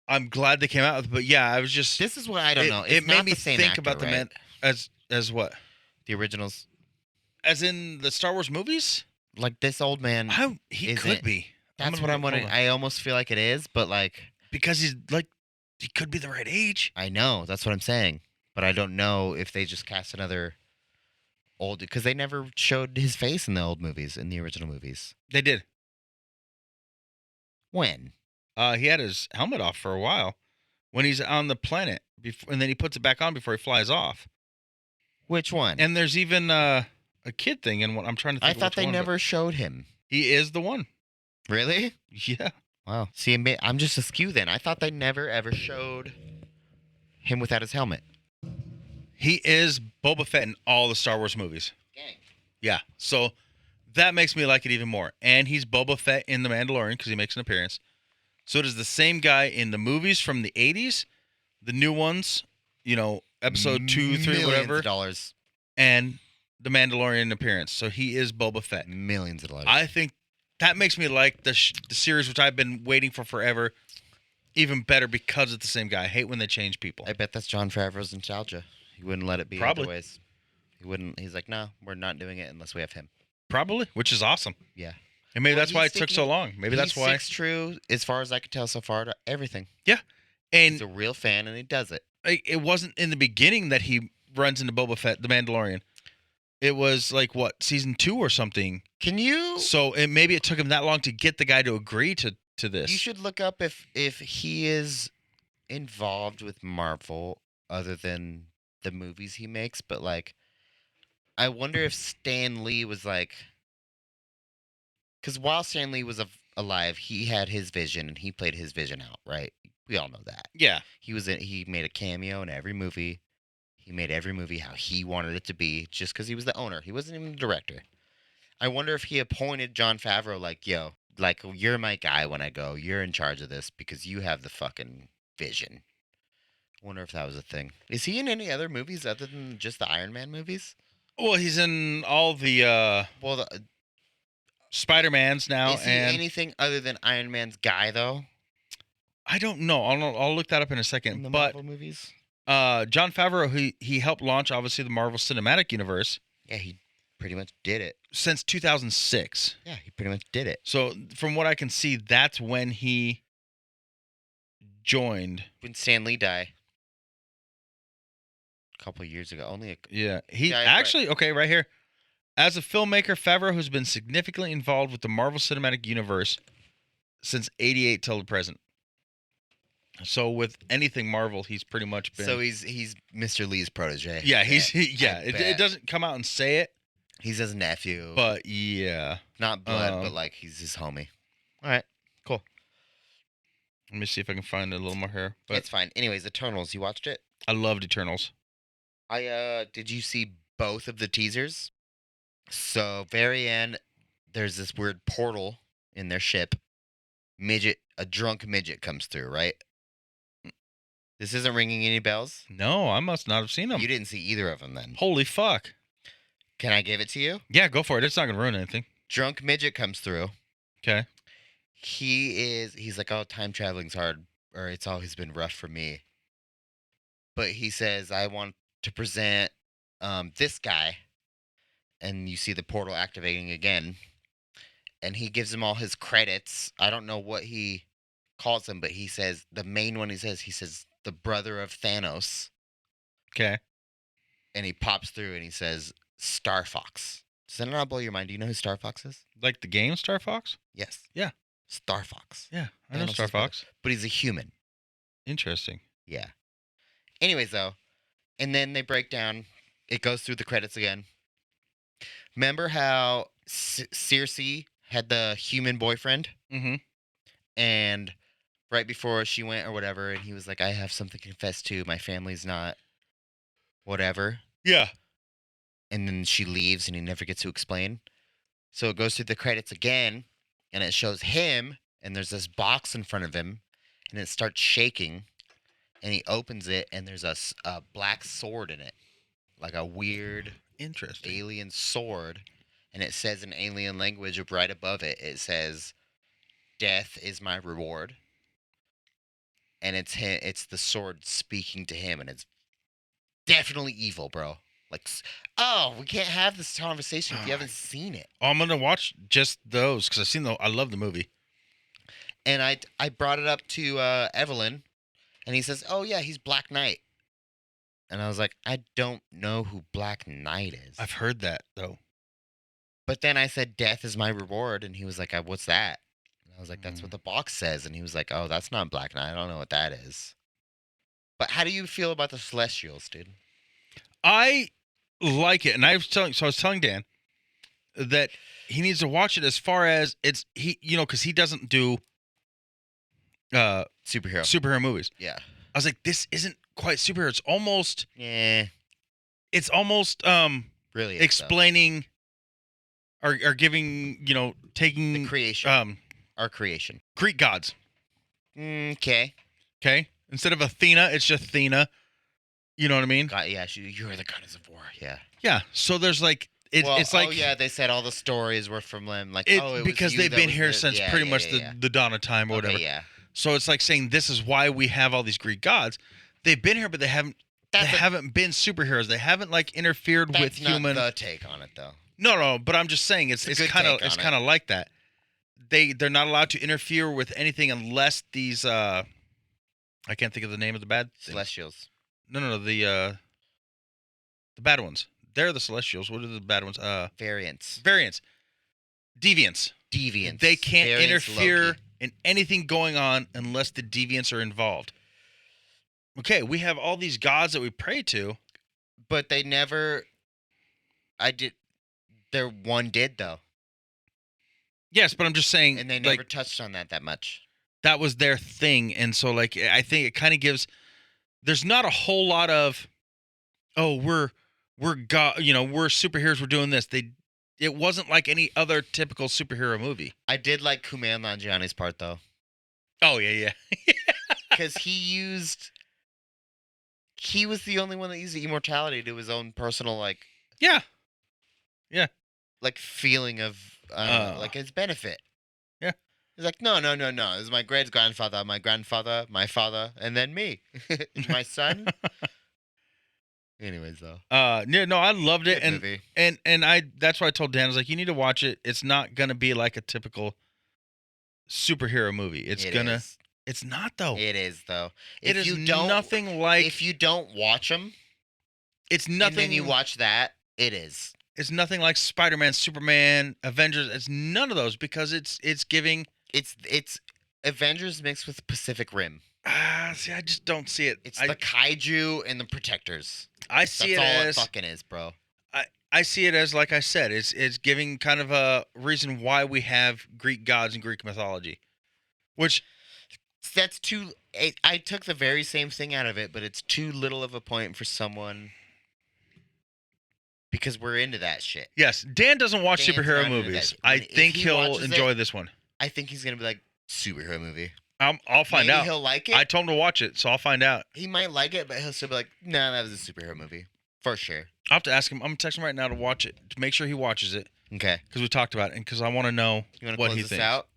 I'm glad they came out with it. But yeah, I was just This is what I don't know. It's It made not me the same think actor, about the right? man as what? The originals. As in the Star Wars movies? Like this old man. He Is could it- be. That's what I'm wondering. hold on. I almost feel like it is, but like Because he's like, he could be the right age. I know that's what I'm saying, but I don't know if they just cast another old because they never showed his face in the old movies, in the original movies. They did. When? He had his helmet off for a while when he's on the planet, and then he puts it back on before he flies off. Which one? And there's even a kid thing, and I'm trying to think. I of thought which they one, but never showed him. He is the one. Really? Yeah. Wow. See, I'm just askew then. I thought they never ever showed him without his helmet. He is Boba Fett in all the Star Wars movies. Dang. Yeah. So that makes me like it even more. And he's Boba Fett in The Mandalorian because he makes an appearance. So it is the same guy in the movies from the 80s, the new ones, episode 2, 3, Millions whatever, of dollars. and the Mandalorian appearance. So he is Boba Fett. Millions of dollars. I think that makes me like the series, which I've been waiting for forever, even better because it's the same guy. I hate when they change people. I bet that's Jon Favreau's nostalgia. He wouldn't let it be Probably. other ways. He wouldn't. He's like, no, we're not doing it unless we have him. Probably, which is awesome. Yeah. And maybe Well, that's why he's it took so sticking- long. Maybe that's why. He sticks true, as far as I can tell so far, to everything. And He's a real fan, and he does it. it wasn't in the beginning that he runs into Boba Fett, the Mandalorian. It was like, what, season 2 or something. Can you? So maybe it took him that long to get the guy to agree to this. You should look up if he is involved with Marvel other than the movies he makes. But like, I wonder if Stan Lee was like, because while Stan Lee was alive, he had his vision and he played his vision out. Right? We all know that. Yeah. He made a cameo in every movie. He made every movie how he wanted it to be, just because he was the owner. He wasn't even the director. I wonder if he appointed Jon Favreau like, yo, like, you're my guy when I go. You're in charge of this because you have the fucking vision. I wonder if that was a thing. Is he in any other movies other than just the Iron Man movies? Well, he's in all the Well, Spider-Mans now, is he and anything other than Iron Man's guy, though? I don't know. I'll look that up in a In second. the But Marvel movies? Jon Favreau, he helped launch, obviously, the Marvel Cinematic Universe Yeah, he pretty much did it. since 2006. Yeah, he pretty much did it. So from what I can see, that's when he joined. When Stan Lee died a couple years ago, Yeah, he Yeah, right. actually okay right here. As a filmmaker, Favreau has been significantly involved with the Marvel Cinematic Universe since '88 till the present. So with anything Marvel, he's pretty much been. So he's Mr. Lee's protege. yeah, I It bet. doesn't come out and say it, He's his nephew, but yeah. not blood, but um, like he's his homie. All right, cool. Let me see if I can find a little more here. But It's fine. Anyways, Eternals, you watched it? I loved Eternals. Did you see both of the teasers? So very end, there's this weird portal in their ship. A drunk midget comes through, right? This isn't ringing any bells. No, I must not have seen them. You didn't see either of them then. Holy fuck! Can I give it to you? Yeah, go for it. It's not gonna ruin anything. Drunk midget comes through. Okay. He's like, oh, time traveling's hard, or it's always been rough for me. But he says, I want to present this guy, and you see the portal activating again, and he gives him all his credits. I don't know what he calls him, but he says the main one. He says the brother of Thanos, Okay. and he pops through and he says Star Fox. Does that not blow your mind? Do you know who Star Fox is? Like the game Star Fox? Yes. Yeah. Star Fox. Yeah, I know Thanos' Star brother. Fox. But he's a human. Interesting. Yeah. Anyways, though, and then they break down. It goes through the credits again. Remember how Circe had the human boyfriend? Mm-hmm. And right before she went or whatever, and he was like, I have something to confess to. My family's not whatever. Yeah. And then she leaves and he never gets to explain. So it goes through the credits again, and it shows him, and there's this box in front of him, and it starts shaking, and he opens it, and there's a black sword in it, like a weird Interesting. alien sword, and it says in alien language right above it, it says, "Death is my reward," and it's the sword speaking to him, and it's definitely evil, bro. Like, oh, we can't have this conversation if you haven't seen it. Oh, I'm gonna watch just those because I love the movie. And I brought it up to Evelyn, and he says, "Oh yeah, he's Black Knight." And I was like, "I don't know who Black Knight is." I've heard that though. But then I said, "Death is my reward," and he was like, "What's that?" And I was like, "That's what the box says." And he was like, "Oh, that's not Black Knight. I don't know what that is." But how do you feel about the Celestials, dude? I like it, and I was telling Dan that he needs to watch it as far as because he doesn't do Superhero. superhero movies. Yeah. I was like, this isn't quite superhero. Yeah. It's almost Really. is, though. explaining or giving taking the creation. Our creation. Greek gods. Okay. Okay, instead of Athena, it's just Athena. You know what I mean? God, yeah, you're the goddess of war. Yeah. Yeah. So there's like Well, it's like oh yeah, they said all the stories were from them. Like, it oh, it was because you they've that been was here the, since yeah, pretty yeah, much yeah, yeah. the dawn of time or Okay, whatever. yeah. So it's like saying this is why we have all these Greek gods. They've been here, but they That's haven't been superheroes. They haven't like interfered with that's not human. the take on it though. No, but I'm just saying it's a good kind of take on it. kind of like that. They're not allowed to interfere with anything unless these I can't think of the name of the bad thing. Celestials. No, the bad ones. They're the Celestials. What are the bad ones? Variants. Deviants. Deviants. They can't Variants, interfere Loki. in anything going on unless the deviants are involved. Okay, we have all these gods that we pray to. But they never. I did. Their one did though, Yes, but I'm just saying, and they never like, touched on that much. that was their thing, and so like I think it kind of gives. There's not a whole lot of, oh, we're god, we're superheroes. We're doing this. It wasn't like any other typical superhero movie. I did like Kumail Nanjiani's part though, Oh yeah. because he was the only one that used the immortality to his own personal like Yeah. feeling of like his benefit. Yeah. He's like, no. This is my great grandfather, my grandfather, my father, and then me, my son. Anyways, though, No, I loved it, good movie. and I that's why I told Dan, I was like, you need to watch it. It's not gonna be like a typical superhero movie. It's not though. It is though. It If is you don't, nothing like. if you don't watch them, It's and nothing. then you watch that, it is. It's nothing like Spider-Man, Superman, Avengers. It's none of those because it's giving. It's Avengers mixed with Pacific Rim. See, I just don't see it. It's the kaiju and the protectors. I see That's it all as it fucking is, bro. I see it as, like I said, it's giving kind of a reason why we have Greek gods and Greek mythology, which That's too. I took the very same thing out of it, but it's too little of a point for someone because we're into that shit. yes, Dan doesn't watch Dan's superhero not into movies. that. I If think he he'll watches enjoy it- this one. I think he's gonna be like superhero movie. I'll find Maybe out. he'll like it. I told him to watch it, so I'll find out. He might like it, but he'll still be like, "Nah, that was a superhero movie for sure." I'll have to ask him. I'm gonna text him right now to watch it, to make sure he watches it, Okay, because we talked about it, and because I want to know you want to what close he this thinks. out?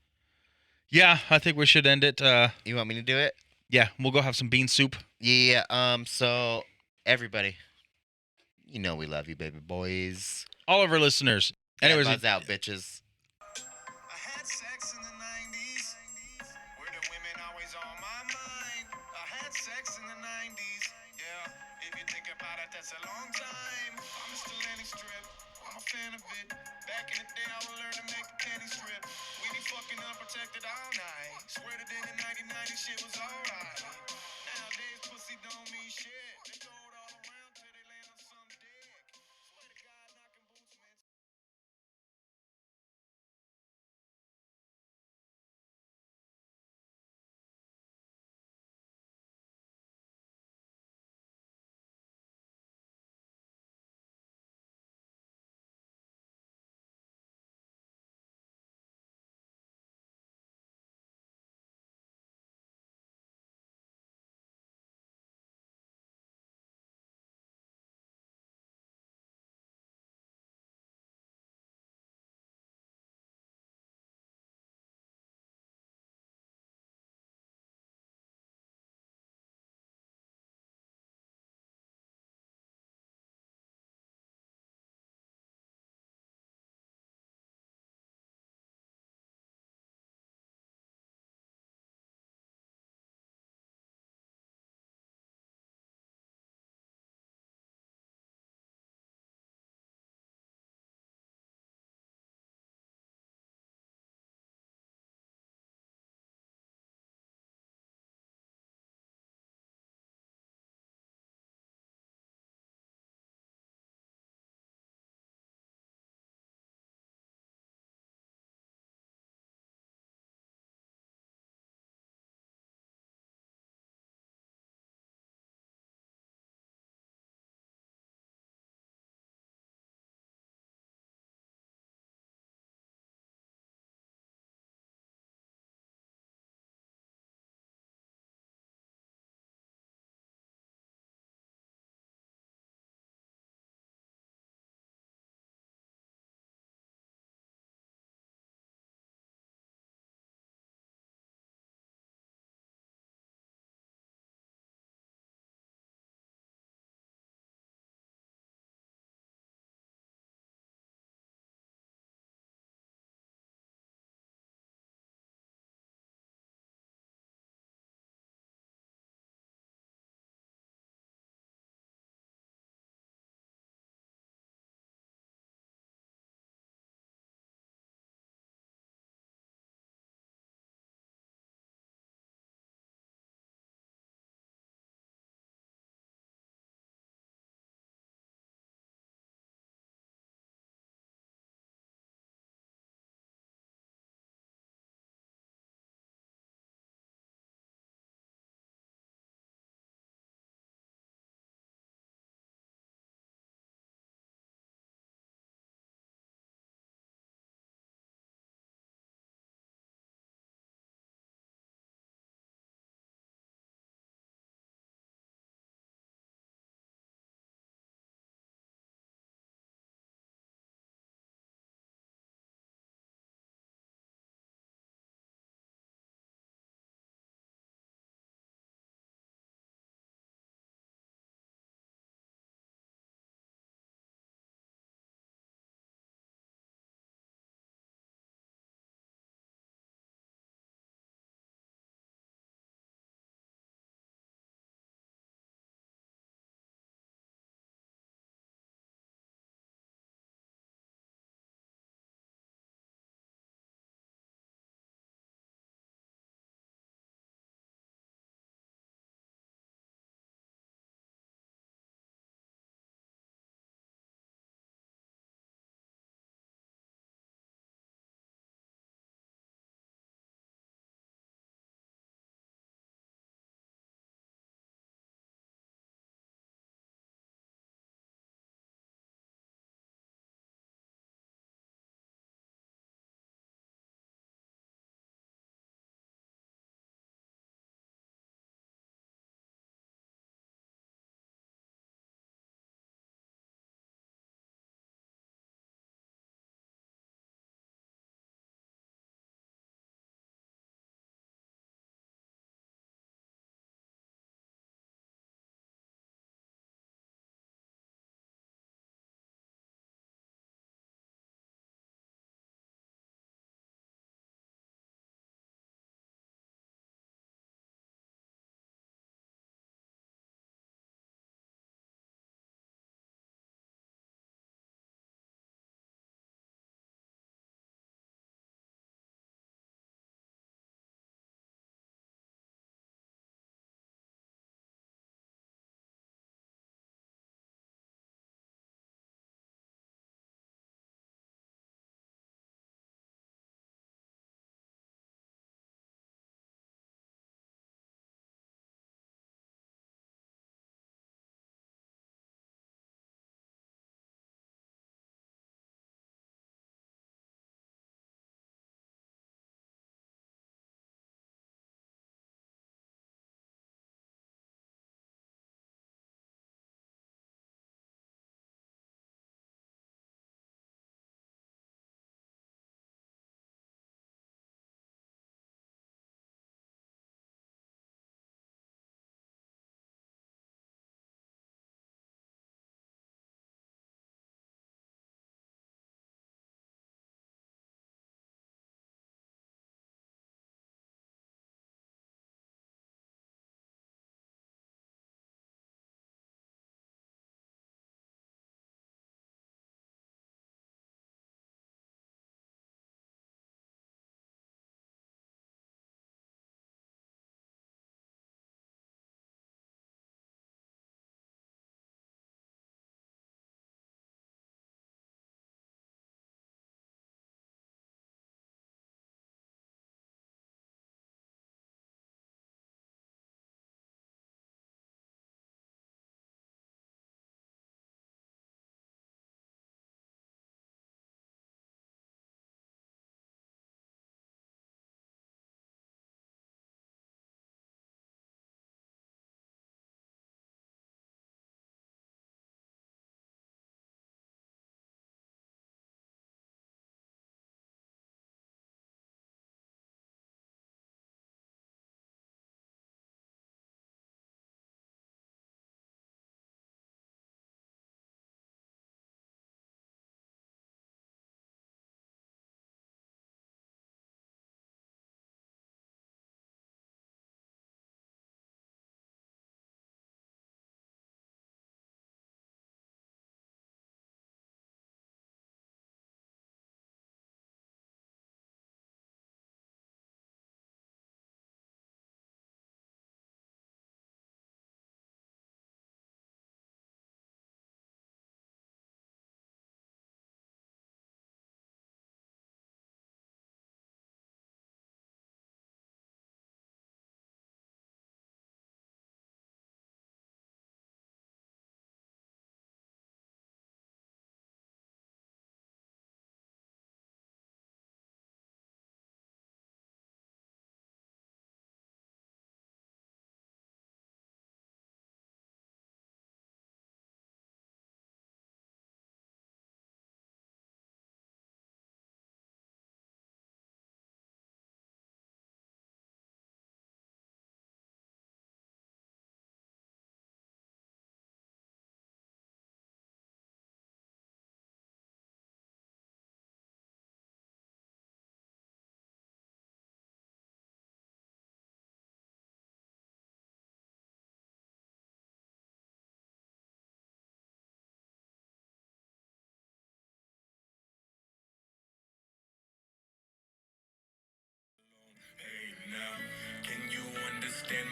Yeah, I think we should end it. You want me to do it? Yeah, we'll go have some bean soup. Yeah. So everybody, you know we love you, baby boys. All of our listeners. Anyways, Buds out, bitches. I had sex in the 90s, where the women always on my mind. I had sex in the 90s, yeah. If you think about it, that's a long time. I'm Mr. Landing Strip, I'm a fan of it. Back in the day, I would learn to make the candy strip. We be fucking unprotected all night. Swear that in the 1990s, shit was alright. Nowadays, pussy don't mean shit. They throw it all around till they land on some dick. Swear to God, knocking boots, man.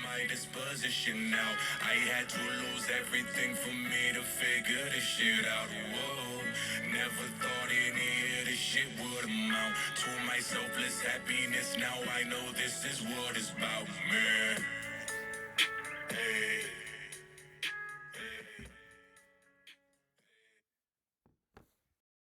my disposition now. I had to lose everything for me to figure this shit out. Whoa, never thought any of this shit would amount to my selfless happiness. Now I know this is what it's about, man. Hey.